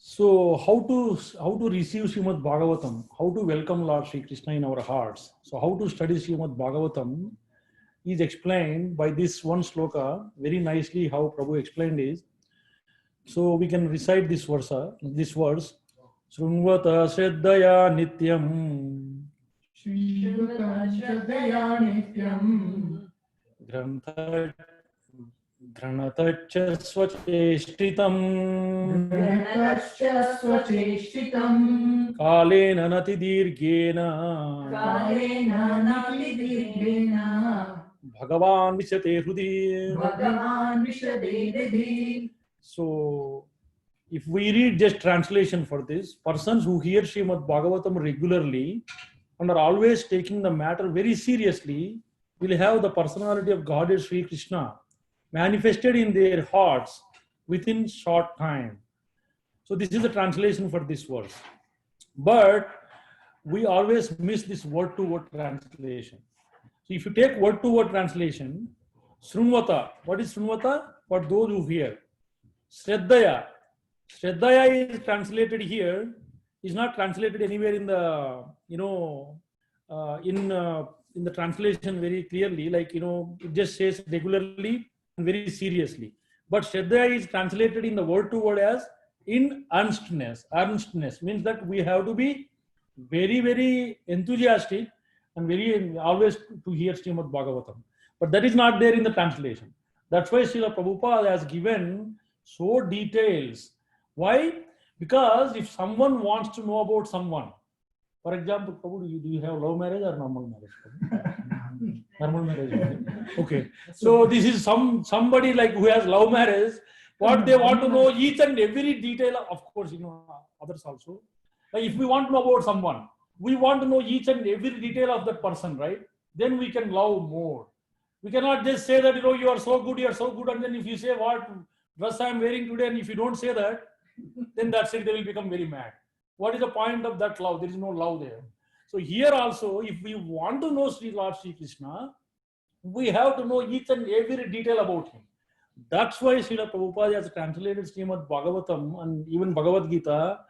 So how to receive Srimad Bhagavatam, how to welcome Lord Shri Krishna in our hearts. So how to study Srimad Bhagavatam is explained by this one sloka very nicely. How Prabhu explained is, so we can recite this verse. Shrunvata Shraddhaya Nityam श्रीयुतं श्रद्धया नित्यम् घ्रणतच्च स्वचेष्टितम् गणतश्च स्वचेष्टितम् कालेन नतिदीर्घेन कालेन नातिदीर्घेन भगवान् विशते हृदि. भगवान् विशदे हृदि. So, if we read just translation for this, persons who hear Srimad Bhagavatam regularly and are always taking the matter very seriously will have the personality of Godhead Sri Krishna manifested in their hearts within short time. So this is the translation for this verse. But we always miss this word-to-word translation. So if you take word-to-word translation, Srunvata, what is Srunvata? For those who hear. Shraddhaya. Shraddhaya is translated here, is not translated anywhere in the, in the translation very clearly, like, it just says regularly and very seriously. But Shraddhaya is translated in the word to word as in earnestness. Earnestness means that we have to be very, very enthusiastic and very always to hear Srimad Bhagavatam. But that is not there in the translation. That's why Srila Prabhupada has given so details. Why? Because if someone wants to know about someone, for example, Prabhu, do you have love marriage or normal marriage? Normal marriage. Okay. So this is somebody like who has love marriage. What they want to know each and every detail. Of course, others also. Like if we want to know about someone, we want to know each and every detail of that person, right? Then we can love more. We cannot just say that you are so good, and then if you say what dress I am wearing today, and if you don't say that, then that's it. They will become very mad. What is the point of that love? There is no love there. So here also, if we want to know Lord Sri Krishna, we have to know each and every detail about him. That's why Srila Prabhupada has translated Srimad Bhagavatam and even Bhagavad Gita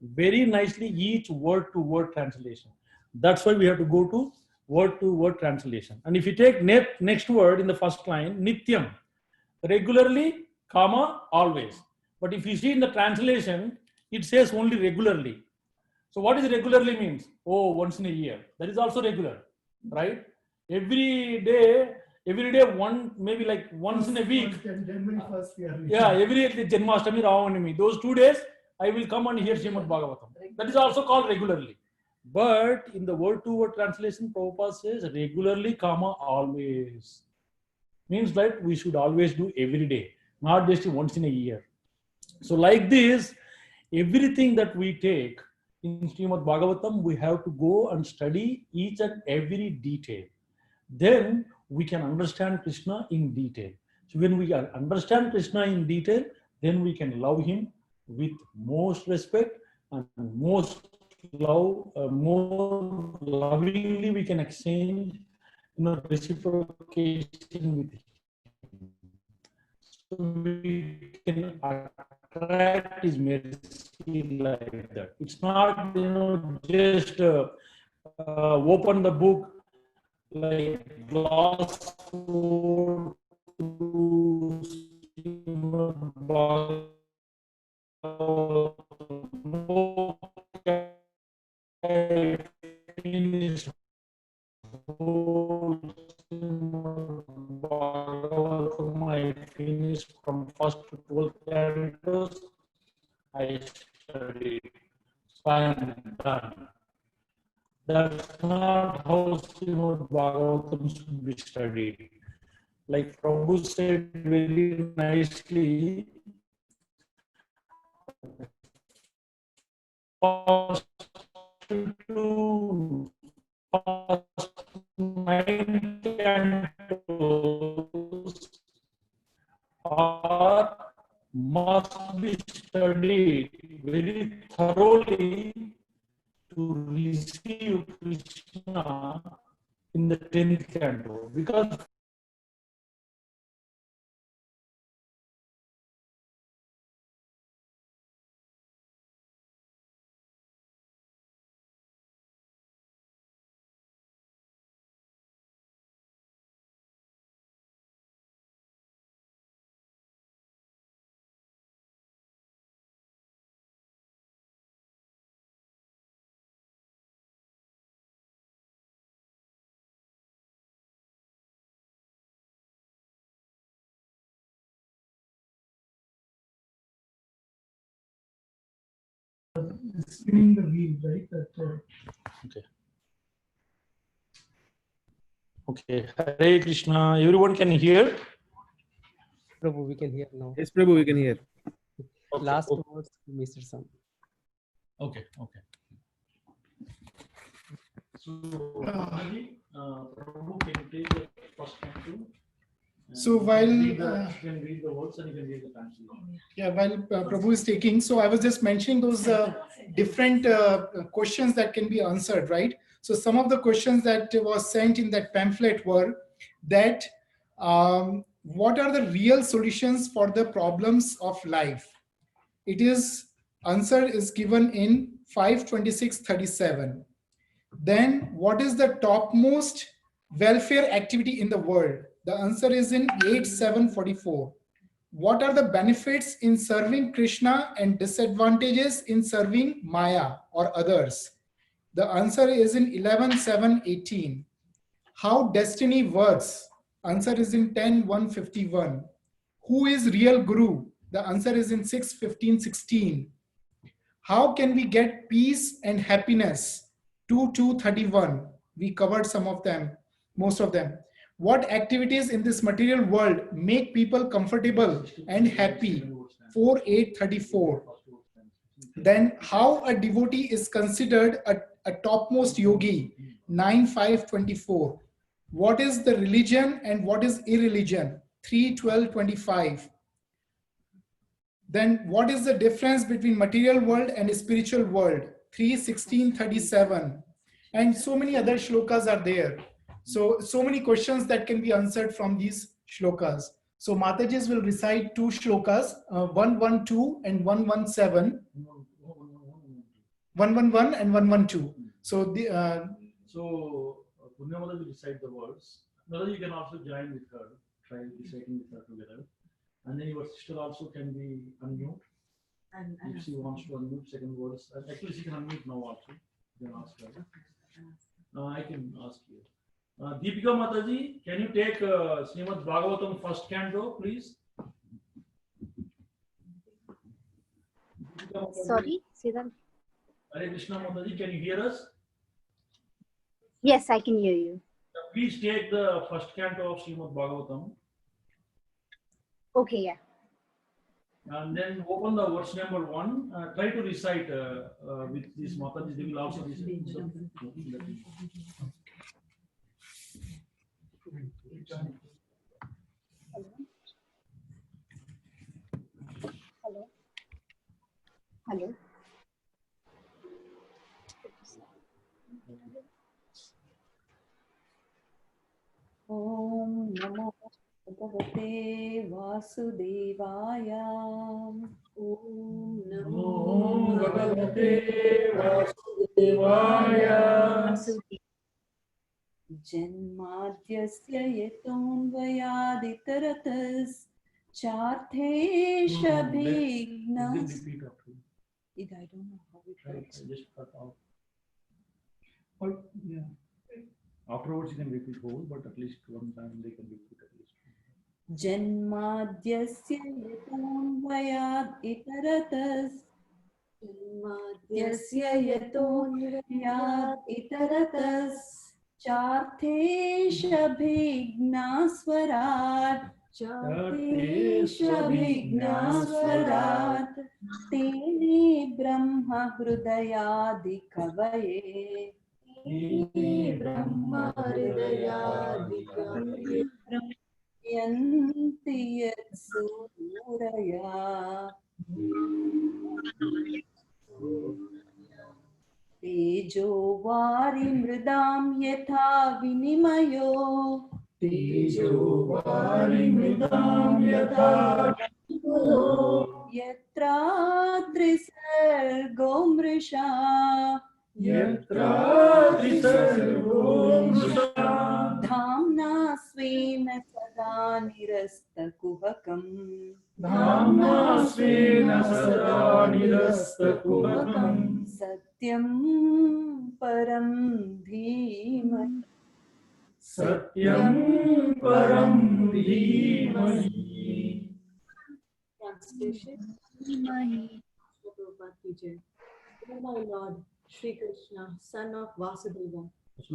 very nicely, each word to word translation. That's why we have to go to word translation. And if you take next word in the first line, Nityam, regularly, comma, always. But if you see in the translation, it says only regularly. So what is regularly means? Oh, once in a year. That is also regular, right? Every day, one, maybe like once in a week. Yeah, every Janmashtami, Ramanami. Those 2 days, I will come and hear Srimad Bhagavatam. That is also called regularly. But in the word-to-word translation, Prabhupada says regularly, comma, always. Means that we should always do every day, not just once in a year. So like this, everything that we take in Srimad Bhagavatam, we have to go and study each and every detail. Then we can understand Krishna in detail. So when we understand Krishna in detail, then we can love him with most respect and most love, more lovingly we can exchange, reciprocation with him. So we can attract his mercy like that. It's not, just open the book like glass to finish Bhagavatam, I finished from first to 12th cantos. I studied. So I am done. That's not how Srimad Bhagavatam should be studied. Like Prabhu said very nicely, first to first 9 cantos are must be studied very thoroughly to receive Krishna in the 10th canto, because spinning the wheel, right? Okay. Okay. Hare Krishna. Everyone can hear? Prabhu, we can hear now. Yes, Prabhu, we can hear. Okay, Last okay. words, Mr. Sam. Okay. Okay. So, Mataji, Prabhu, can you take the first canto? So while, you can read the words and you can read the translation. Yeah, while Prabhu is taking, so I was just mentioning those different questions that can be answered, right? So some of the questions that was sent in that pamphlet were that what are the real solutions for the problems of life? It is, answer is given in 526:37. Then what is the topmost welfare activity in the world? The answer is in 8744. What are the benefits in serving Krishna and disadvantages in serving Maya or others? The answer is in 11:7:18. How destiny works? Answer is in 10:151. Who is real Guru? The answer is in 6:15:16. How can we get peace and happiness? 2:2:31. We covered some of them, most of them. What activities in this material world make people comfortable and happy? 4:8:34. Then how a devotee is considered a topmost yogi? 9:5:24. What is the religion and what is irreligion? 3:12:25. Then what is the difference between material world and spiritual world? 3:16:37. And so many other shlokas are there. So many questions that can be answered from these shlokas. So Matajis will recite two shlokas, 112 and 117, 111 and 112. So Punya Mataji will recite the words. Mataji, you can also join with her, try reciting with her together. And then your sister also can be unmute. And If she wants to unmute second words. Actually, she can unmute now also. You can ask her. I can ask you. Deepika Mataji, can you take Srimad Bhagavatam first canto, please? Sorry, say that. Hare Krishna Mataji, can you hear us? Yes, I can hear you. Please take the first canto of Srimad Bhagavatam. Okay, yeah. And then open the verse number 1. Try to recite with this Mataji. They will also recite. Hello. Hello. Om Namo Bhagavate Vasudevaya. Om Namo Bhagavate Vasudevaya. Janmadyasya yatonvayaditaratas chartheshabhignas. Repeat after me. I don't know how it works. Just cut out. yeah. Afterwards, you can repeat whole, but at least one time they can repeat at least. Janmadyasya yatonvayaditaratas Janmadyasya yatonvayaditaratas chartheshabhignaswarat chartheshabhignaswarat tene brahma hrudayadikavaye Brahma Hridayadikavaye. yanti yat suraya tejo vari mridam yatha vinimayo Tejo vari mridam yatha yatra trisargo mrisha yatra trisargo mrisha dhamna svena sada nirastakuhakam dhamna svena sada nirastakuhakam satyam param dhimai satyam param dhimahi. Translation. O my Lord, Sri Krishna, son of Vasudeva,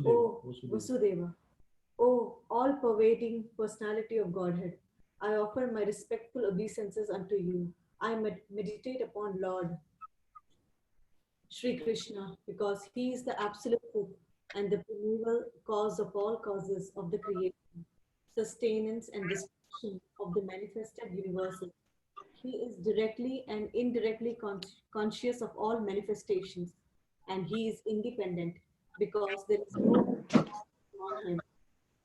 O Vasudeva, O all-pervading personality of Godhead, I offer my respectful obeisances unto you. I meditate upon Lord Sri Krishna because he is the absolute truth and the primeval cause of all causes of the creation, sustenance and destruction of the manifested universes. He is directly and indirectly conscious of all manifestations, and he is independent because there is no on him.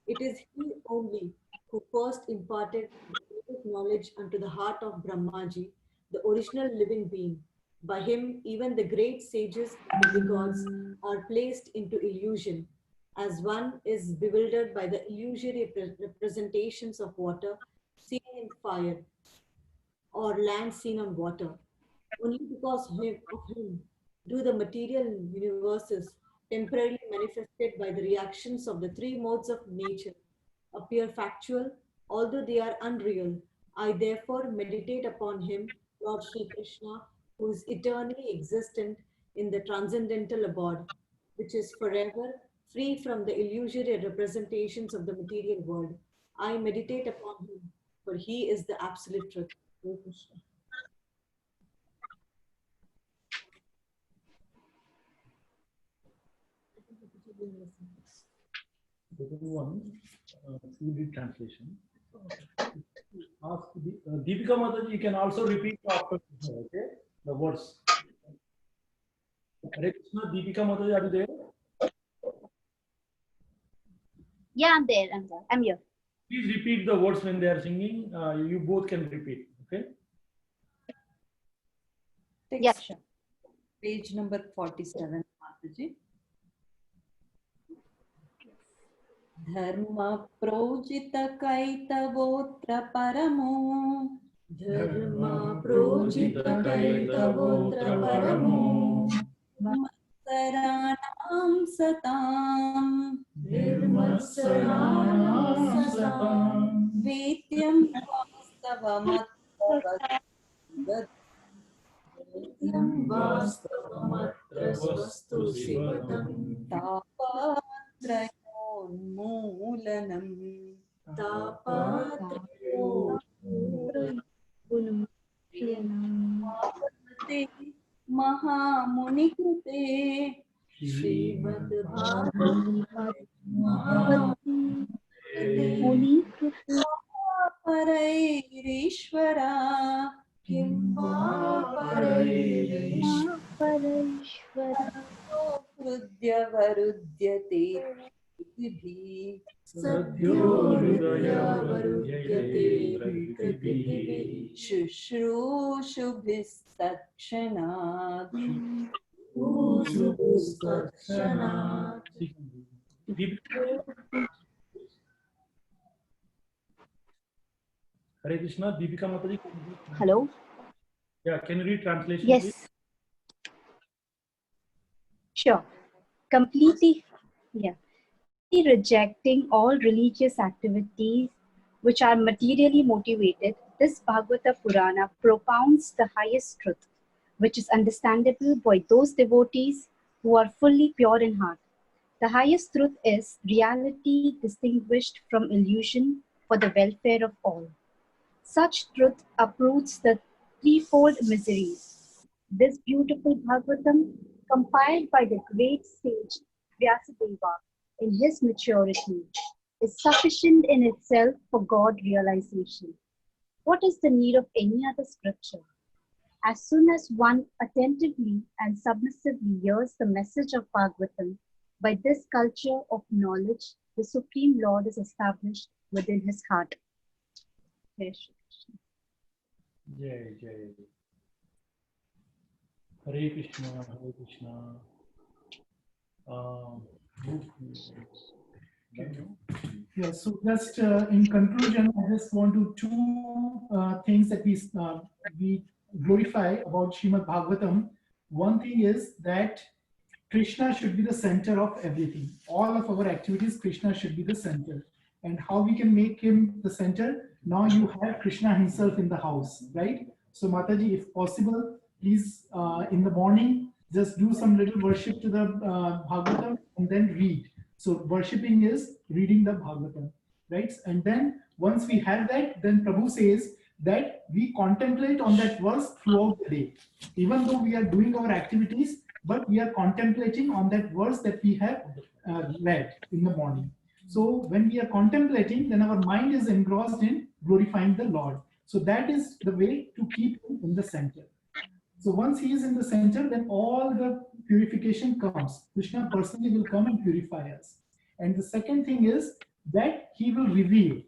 It is he only who first imparted the Vedic knowledge unto the heart of Brahmaji, the original living being. By him, even the great sages and demigods are placed into illusion, as one is bewildered by the illusory representations of water seen in fire or land seen on water. Only because of him do the material universes, temporarily manifested by the reactions of the three modes of nature, appear factual, although they are unreal. I therefore meditate upon him, Lord Sri Krishna, who is eternally existent in the transcendental abode, which is forever free from the illusory representations of the material world. I meditate upon him, for he is the absolute truth. Hare Krishna. One, CD translation. Ask Deepika Mataji, you can also repeat after okay? The words. Hare Krishna, Deepika Mataji, are you there? Yeah, I'm there. I'm here. Please repeat the words when they are singing. You both can repeat. Okay. Yeah, sure. Page number 47, Mataji. Dharma projita kaitavotra paramo. Dharma projita kaitavotra paramo. Nirmatsaranam satam. Nirmatsaranam satam. Vityam vastavamatra Nityam vastavamatra svastu sivatam. tapatrayoन्मूलनम्. Bhagavate Mahamunikrute Srimad Bhagavatam Parairishvara Kim va Paraishvara Hrudya Varudyate Prithibhi Sadhyo Hridaya Varudyate Prithibhi Shushrushubistakshanad. Usustakshanat. Hare Krishna, Deepika Mataji. Hello. Yeah, can you read translation? Yes. Please? Sure. Completely, yeah. Rejecting all religious activities which are materially motivated, this Bhagavata Purana propounds the highest truth, which is understandable by those devotees who are fully pure in heart. The highest truth is reality distinguished from illusion for the welfare of all. Such truth uproots the threefold miseries. This beautiful Bhagavatam, compiled by the great sage Vyasadeva in his maturity, is sufficient in itself for God realization. What is the need of any other scripture? As soon as one attentively and submissively hears the message of Bhagavatam, by this culture of knowledge, the Supreme Lord is established within his heart. Yes. Jai, Jai. Hare Krishna, Hare Krishna. Yeah, so just in conclusion, I just want to two things that we glorify about Srimad Bhagavatam. One thing is that Krishna should be the center of everything. All of our activities, Krishna should be the center. And how we can make him the center? Now you have Krishna himself in the house, right? So Mataji, if possible, please in the morning, just do some little worship to the Bhagavatam and then read. So worshipping is reading the Bhagavatam, right? And then once we have that, then Prabhu says that we contemplate on that verse throughout the day. Even though we are doing our activities, but we are contemplating on that verse that we have read in the morning. So when we are contemplating, then our mind is engrossed in glorifying the Lord. So that is the way to keep him in the center. So once he is in the center, then all the purification comes. Krishna personally will come and purify us. And the second thing is that he will reveal.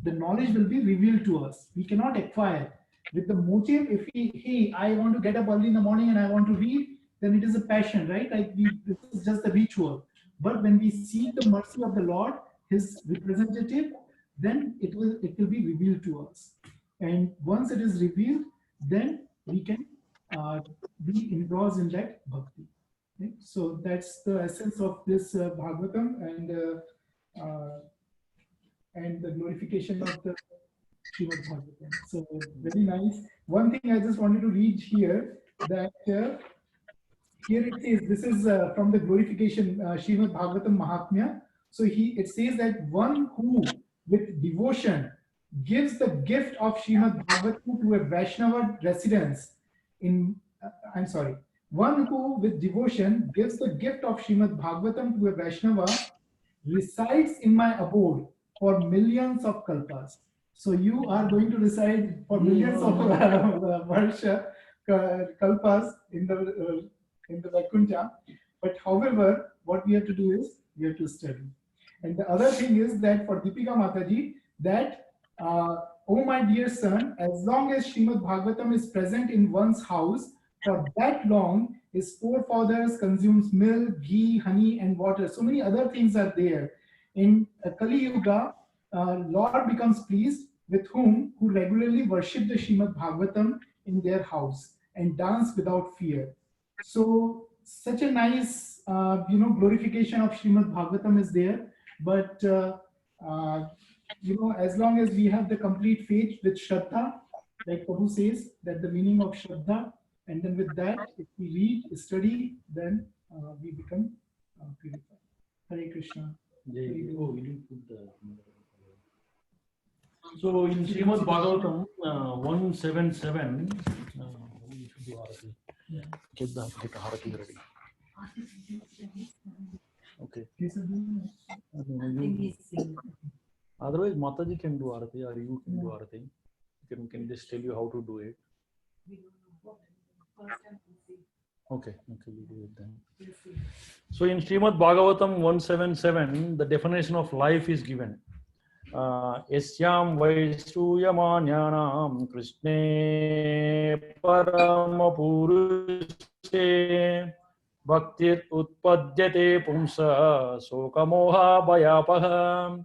The knowledge will be revealed to us. We cannot acquire. With the motive, if hey, I want to get up early in the morning and I want to read, then it is a passion, right? Like this is just a ritual. But when we seek the mercy of the Lord, his representative, then it will be revealed to us. And once it is revealed, then we can be engrossed in that bhakti. Okay? So that's the essence of this Bhagavatam and the glorification of the Srimad Bhagavatam. So very nice. One thing I just wanted to read here, that here it says, this is from the glorification Srimad Bhagavatam Mahatmya. So it says that one who with devotion gives the gift of Srimad Bhagavatam to a Vaishnava residence in, one who with devotion gives the gift of Srimad Bhagavatam to a Vaishnava resides in my abode for millions of kalpas. So you are going to reside for millions of kalpas in the Vaikuntha. But however, what we have to do is we have to study. And the other thing is that for Deepika Mataji, that oh my dear son, as long as Srimad Bhagavatam is present in one's house, for that long his forefathers consumes milk, ghee, honey, and water. So many other things are there. In Kali Yuga, Lord becomes pleased with who regularly worship the Srimad Bhagavatam in their house and dance without fear. So such a nice, glorification of Srimad Bhagavatam is there. But as long as we have the complete faith with Shraddha, like Prabhu says, that the meaning of Shraddha, and then with that, if we read, study, then we become purified. Hare Krishna. So in Srimad Bhagavatam 177, get the Harati ready. Okay. Otherwise, Mataji can do Arati or you can do Arati. We can just tell you how to do it. Okay, we'll do it then. So in Srimad Bhagavatam 177, the definition of life is given. Yasyam Vaisruyamanyanam Krishne Paramapurushe Bhaktir Utpadyate Pumsa Sokamoha Bhayapaha.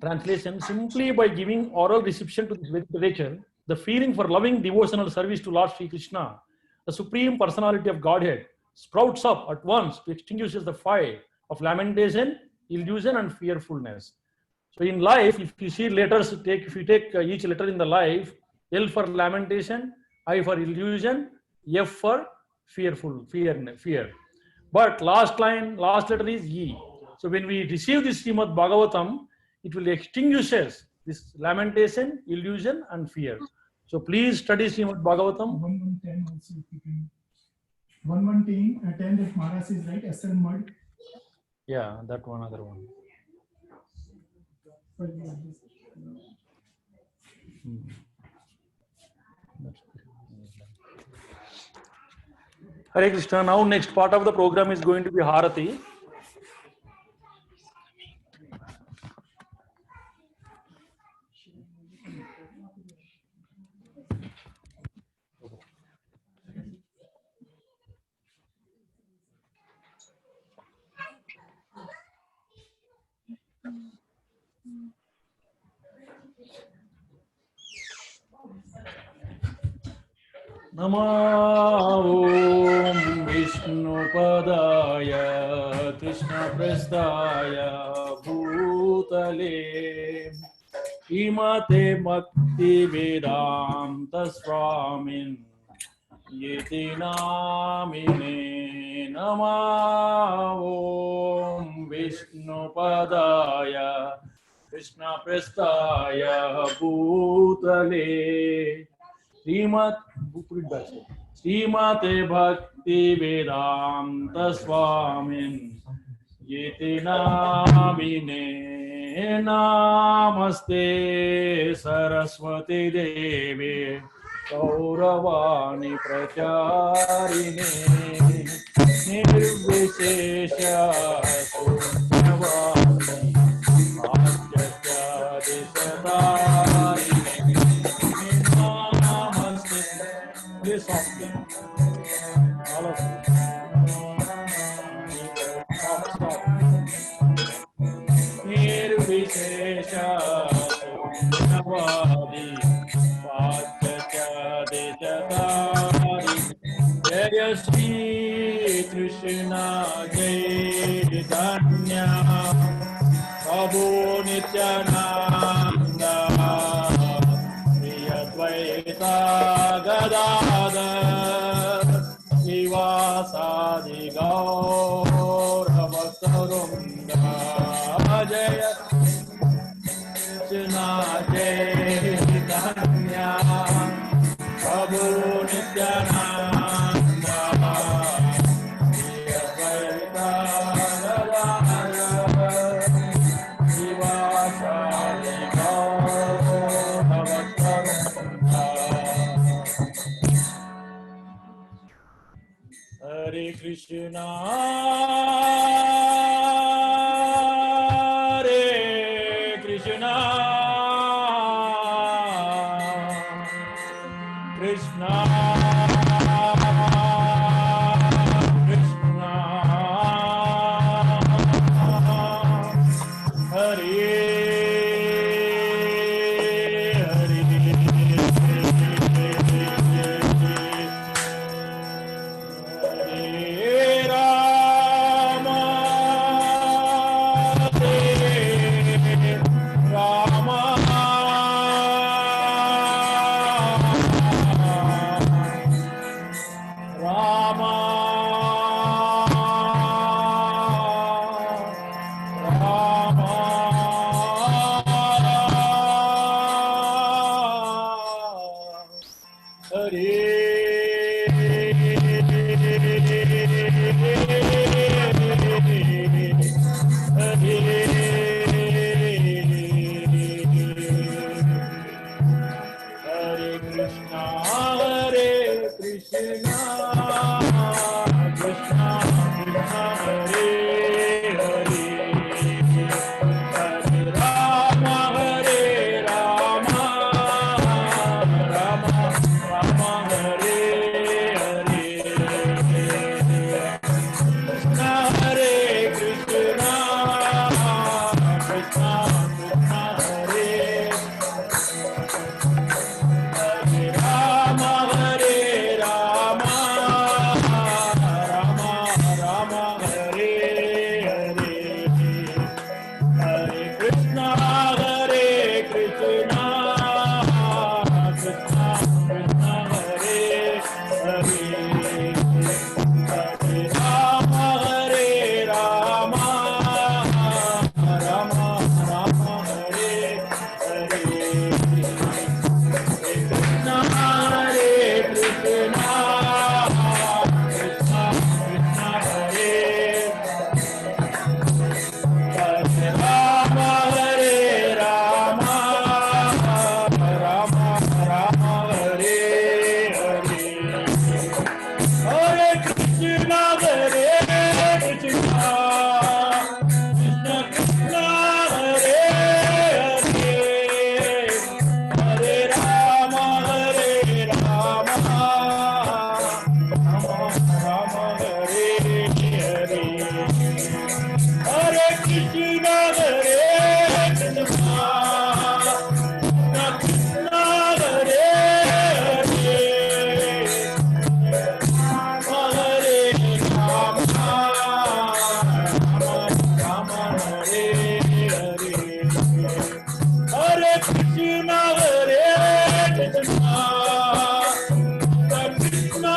Translation: simply by giving oral reception to this literature, the feeling for loving devotional service to Lord Sri Krishna, the Supreme Personality of Godhead, sprouts up at once to extinguishes the fire of lamentation, illusion, and fearfulness. So in life, if you see letters, if you take each letter in the life, L for lamentation, I for illusion, F for fear. But last letter is E. So when we receive this Srimad Bhagavatam, it will extinguish this lamentation, illusion, and fear. So please study Srimad Bhagavatam. 1110 also, if you can. 1110 that Maharaj is right, SL Mud. Yeah, that one, other one. Hare Krishna. Now next part of the program is going to be Harati. Namo Om Vishnu Padaya Krishna Prasthaya Bhutale Imate Bhakti Vedanta Swamin Yeti namine Namah Om Vishnu Padaya Krishna Prestaya Bhutale Srimate Bhakti Vedanta Swamin Yeti namine Namaste Saraswati Devi Kauravani Pracharine Nirvishesha Sunyavadi Bhatyachari Sadarine Namaste. Play softly. All of you. Stop. Nirvishesha Sunyavadi Bhatyachari Sadarine Jaya Shri Krishna Chaitanya Prabhu Nityananda Shri Advaita Gadadhar Srivasadi Gaura Bhaktarvrinda Jaya Krishna Chaitanya Prabhu Nityananda Shri Advaita Gadadhar Srivasadi Gaura Bhaktarvrinda. Hare Krishna, Hare Krishna, Krishna Krishna, Hare Hare. Hare Rama, Rama, Rama, Hare Krishna, Hare Krishna, Krishna Krishna, Hare Hare, Hare Rama, Hare Rama, Rama Rama, Hare Hare, Krishna Hare Krishna, Krishna Krishna, Hare Hare Rama, Hare Rama, Rama Rama, Hare Hare, Hare Krishna, Hare Krishna, Krishna Krishna, Hare Hare, Hare Rama, Hare Rama, Rama Rama, Hare Hare, Krishna Hare Krishna, Krishna Krishna, Hare Hare Rama, Hare Rama, Rama Rama, Hare Hare, Hare Krishna, Hare Krishna, Krishna Krishna, Hare Hare, Hare Rama, Hare Rama, Rama Rama, Hare Hare, Hare Krishna, Hare Krishna, Krishna Krishna, Hare Hare, Hare Rama, Rama Hare Hare, Hare Krishna, Hare Krishna, Krishna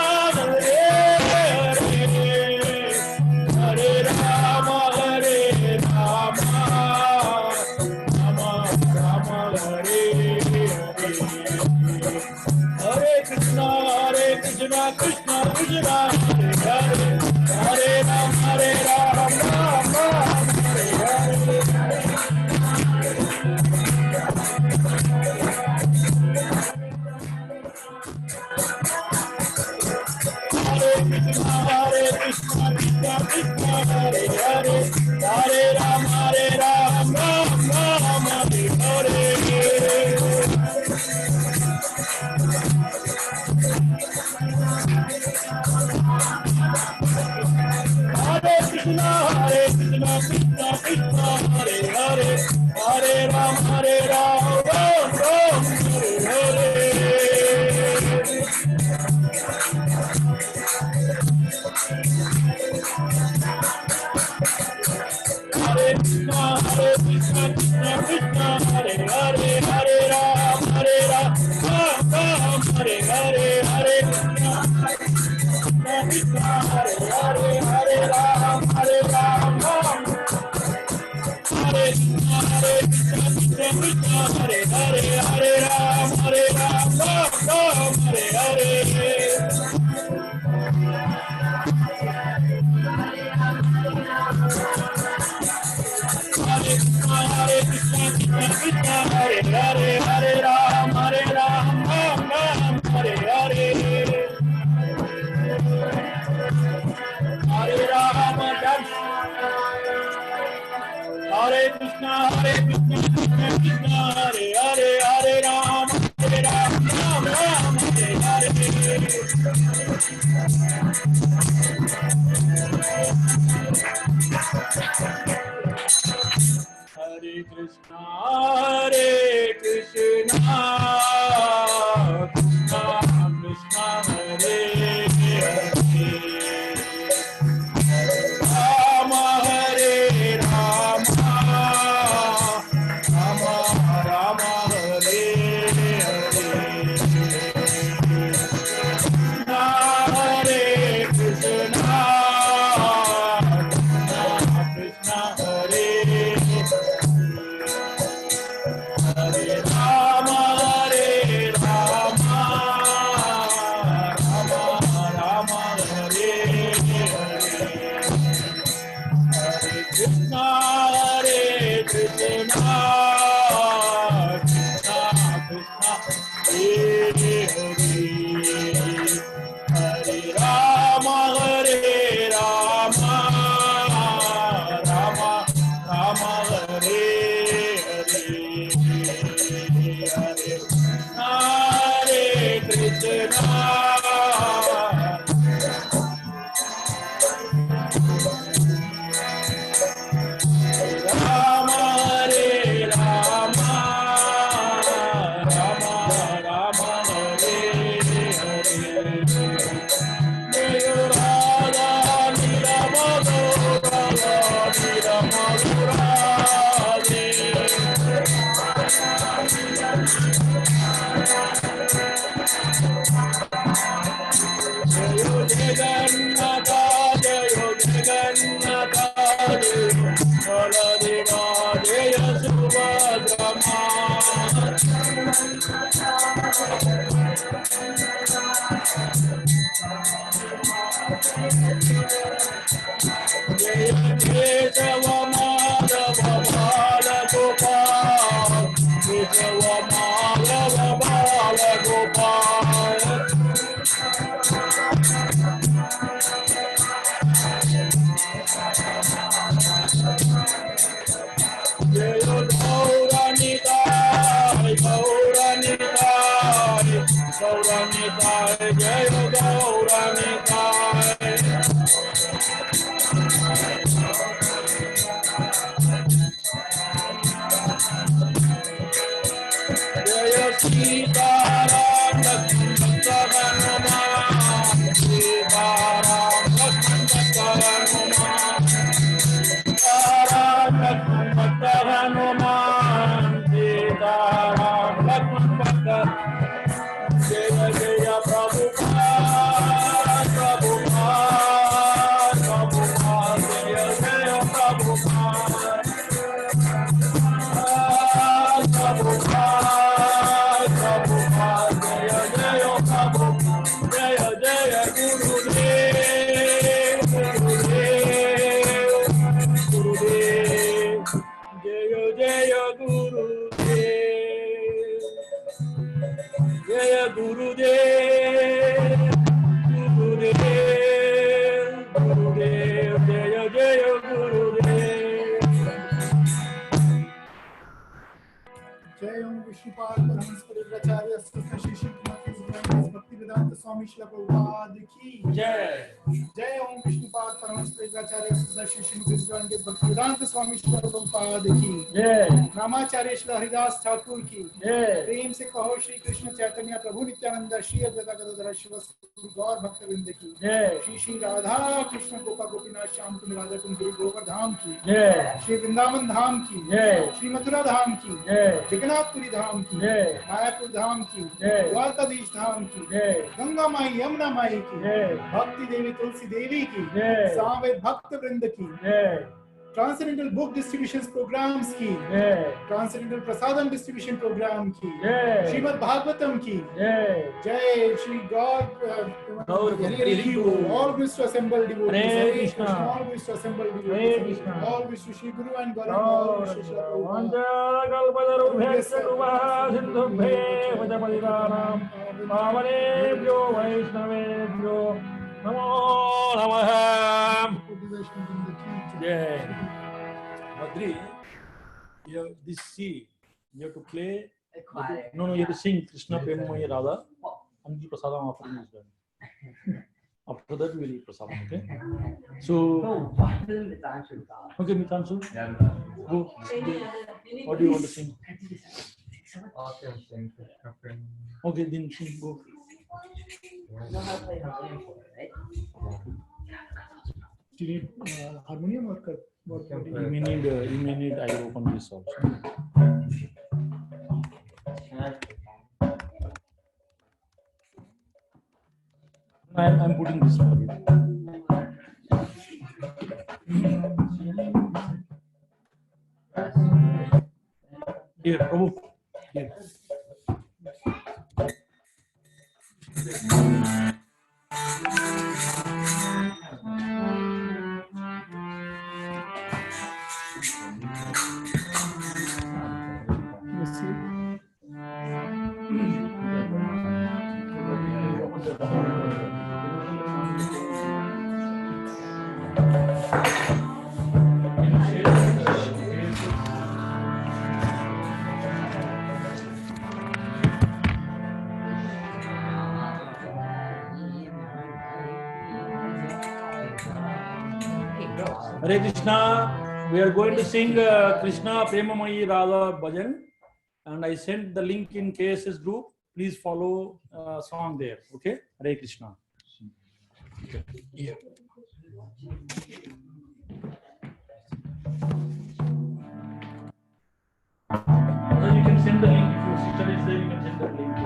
Jai Gauranitai Swami Srila Prabhupada ki Jai. Jai Om Vishnupad Paramahansa Prabhupada Sri Sri Guru Bhaktivedanta Swami Srila Prabhupada ki Jai. Namacharya Srila Haridas Thakur ki Jai. प्रेम से कहो श्री कृष्ण चैतन्य प्रभु नित्यानंद श्री अद्वैत गदाधर शिवासादि गौर भक्तवृंद की Jai. Shri Shri Radha Krishna Gopa Gopinath Shyam कुंज राधा कुंज गिरि गोवर्धन धाम की Jai. Shri Vrindavan धाम की Jai. Shri Mathura धाम की Jai. Jagannathpuri धाम की Jai. Mayapur धाम की जय। द्वारकाधीश धाम की Jai. गंगा माई यमुना माई की Jai. भक्ति देवी तुलसी देवी की जय। सावेद भक्त वृंद की Jai. Transcendental book distribution programmes की Jai. Transcendental prasadam distribution programme की Jai. श्रीमद् भागवतम की Jai. जय Shri god Gaur Bhakti all wish to assemble devotees Hare Krishna. all wish to assemble Hare devotees Krishna. all wish to Shri Guru and Gauranga all wish to Shri Prabhupada Vanjakalpatarubhyasya sindhubhye vajapaditanam pavanebhyo vaishnavebhyo namo namah. Jai. Madri, this C, you have to play. No, you have to sing Krishna Premamaya Radha. And the prasadam offering is done. After that, we will eat prasadam, okay? So, okay, Mitanshu, go. What do you want to sing? Okay, then sing, go. Do you need harmonium or You may need, I will open this also. I'm putting this for you. Here, Prabhu. Here. Hare Krishna, we are going to sing Krishna Premamayi Radha Bhajan, and I sent the link in KSS group. Please follow song there, okay? Hare Krishna. Okay. Yeah. So you can send the link if your sister is there. You can send the link.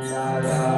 Radha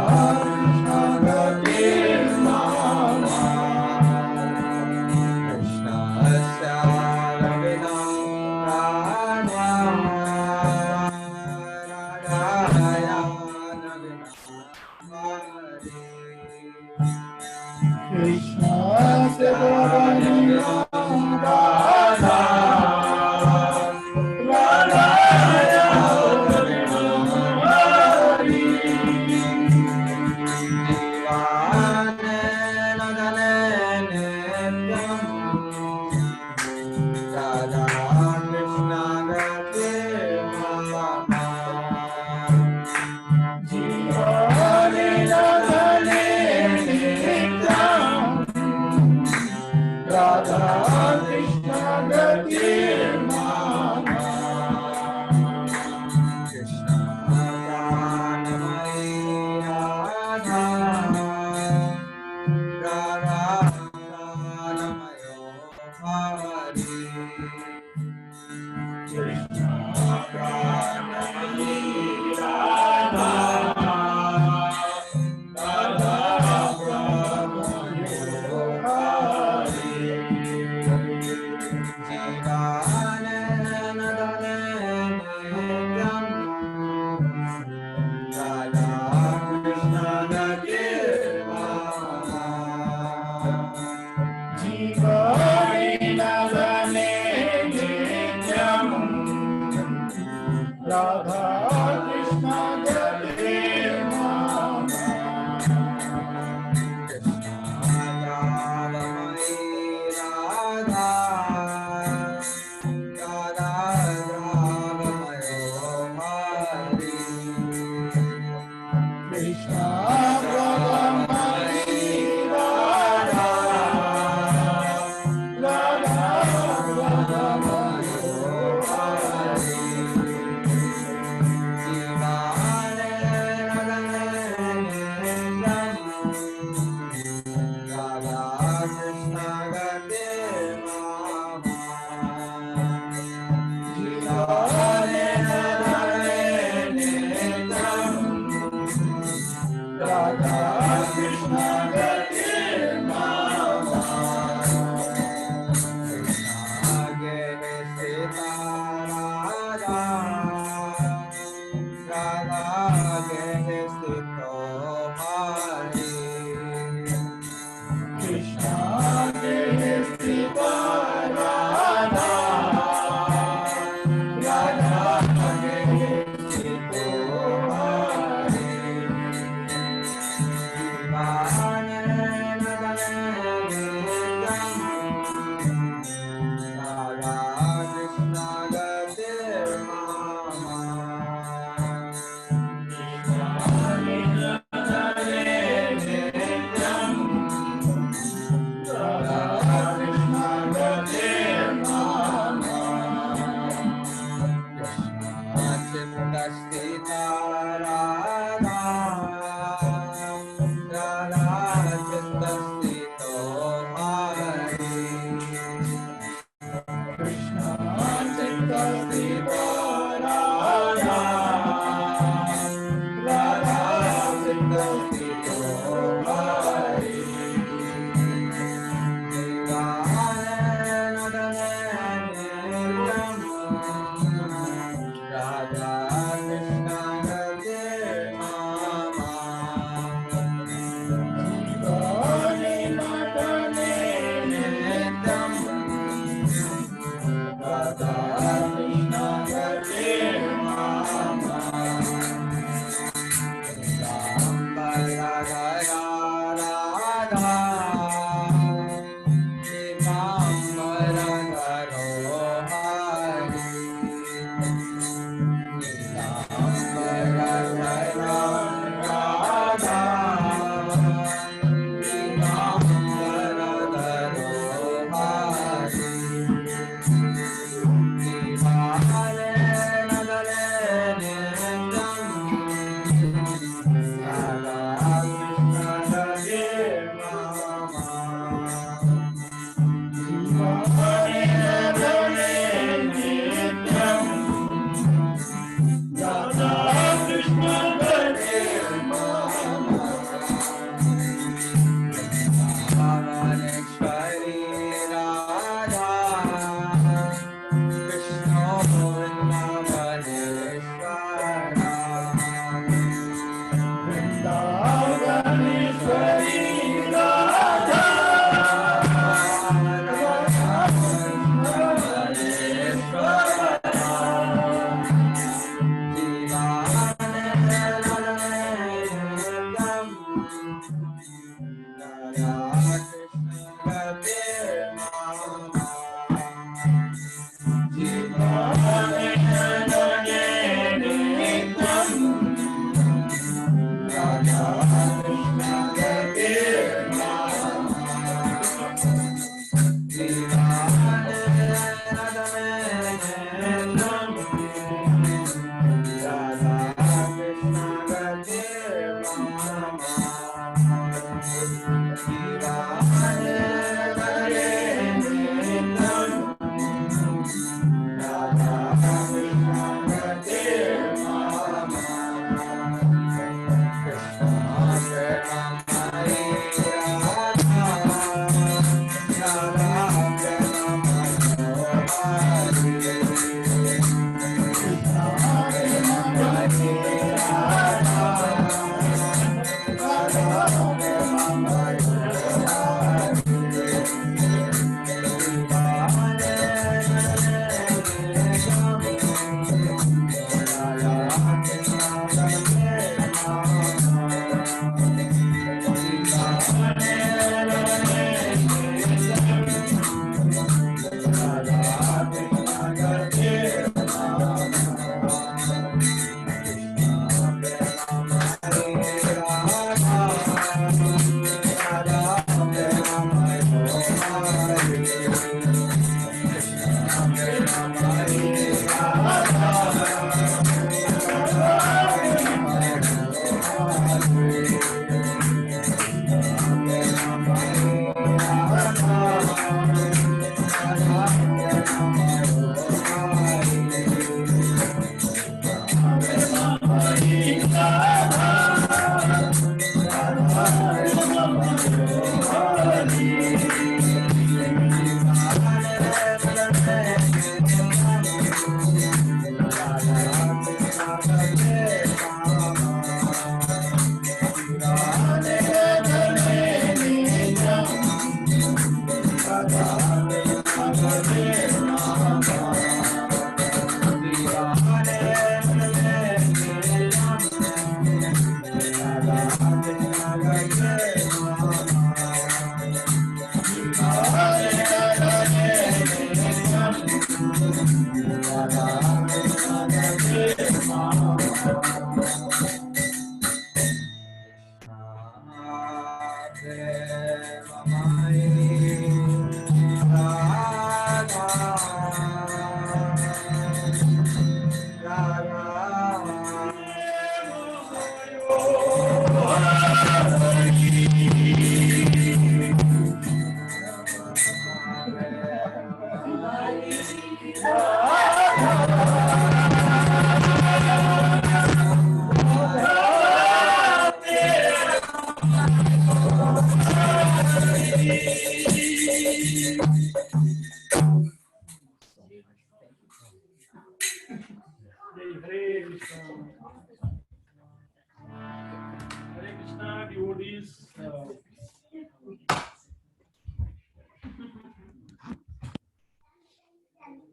devotees.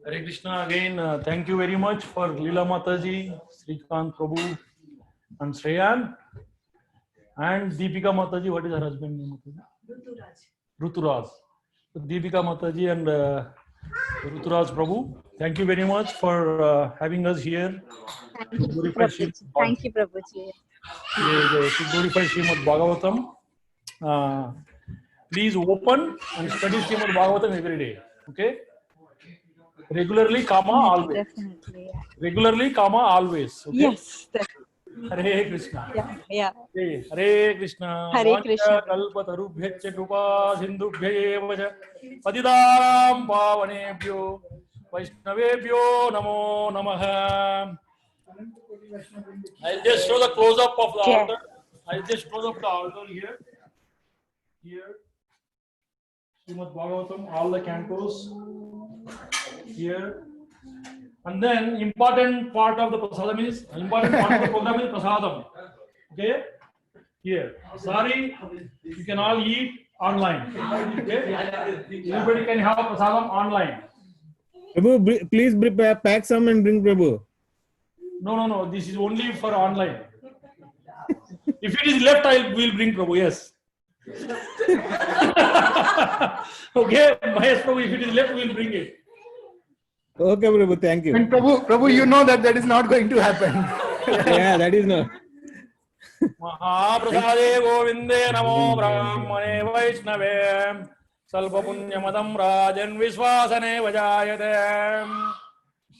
Hare Krishna again. Thank you very much for Leela Mataji, Srikant Prabhu, and Shreyan, and Deepika Mataji. What is her husband name? Ruturaj. So Deepika Mataji and Ruturaj Prabhu. Thank you very much for having us here. To glorify Thank you, Prabhuji. To glorify Srimad Bhagavatam. Please open and study Srimad Bhagavatam every day. Okay? Regularly, comma, always. Definitely. Regularly, comma, always. Okay? Yes. Hare Krishna. Yeah. Hare Krishna. Hare Krishna. Kalpatarubhyaccha krupa sindhubhya eva cha patitanam pavanebhyo vaishnavebhyo namo namaha. I'll just show the close up of the altar. I'll just close up the altar here. Here. Srimad Bhagavatam, all the cantos. Here. And then important part of the prasadam is program is prasadam. Okay? Here. Sorry, you can all eat online. Okay? Everybody can have prasadam online. Prabhu, please pack some and bring Prabhu. No. This is only for online. If it is left, will bring Prabhu. Yes. Okay, Mahesh Prabhu, if it is left, we'll bring it. Okay, Prabhu, thank you. And Prabhu, you know that is not going to happen. Yeah, that is not. Mahaprasade Govinde Namo Brahmane Vaishnave Salpa Punyamadam Rajan Viswasane Vajayate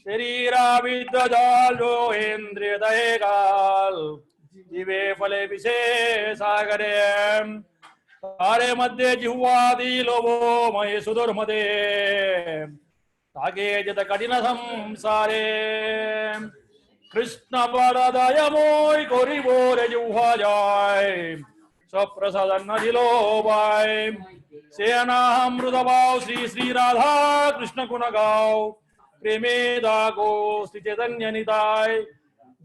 Sharira Vidya Jalo Indriya Daegal Jive Phale Vise Sagare Tare Madhye Jihvadi Lobo Mahe Sudurmade Tage Jata Kadina Samsare Krishna Paradaya Moy Gori Bore Juha Jai Saprasadan Nadilo Bai Seanaham Rudabao Sri Radha Krishna Kunagao Premeda Go Sri Chaitanya Nitai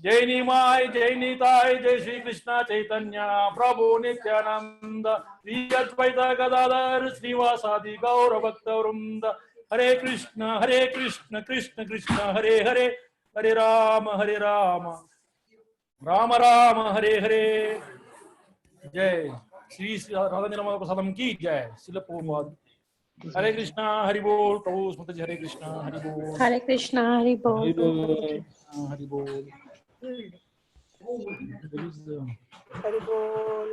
Jai Nimai Jai Nitai Jai Sri Krishna Chaitanya Prabhu Nityananda Sri Advaita Gadadhar Srivasadi Gaura Bhakta Vrunda Hare Krishna Krishna Krishna Hare Hare Hare Rama, Rama Rama, Hare Hare. Jai. Shri Radha Prasadam ki Jai. Srila Prabhupada. Hare Krishna, Hari Bol. Prabhu Mataji, Hare Krishna, Hari Bol. Hare Krishna, Hari Bol. Hari Bol. Hari Bol. Hari Bol.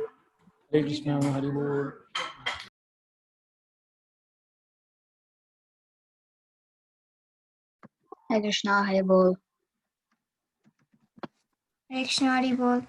Hare Krishna, Hari Bol. Hare Krishna, Hare Bol. Hare Krishna, Hari Bol.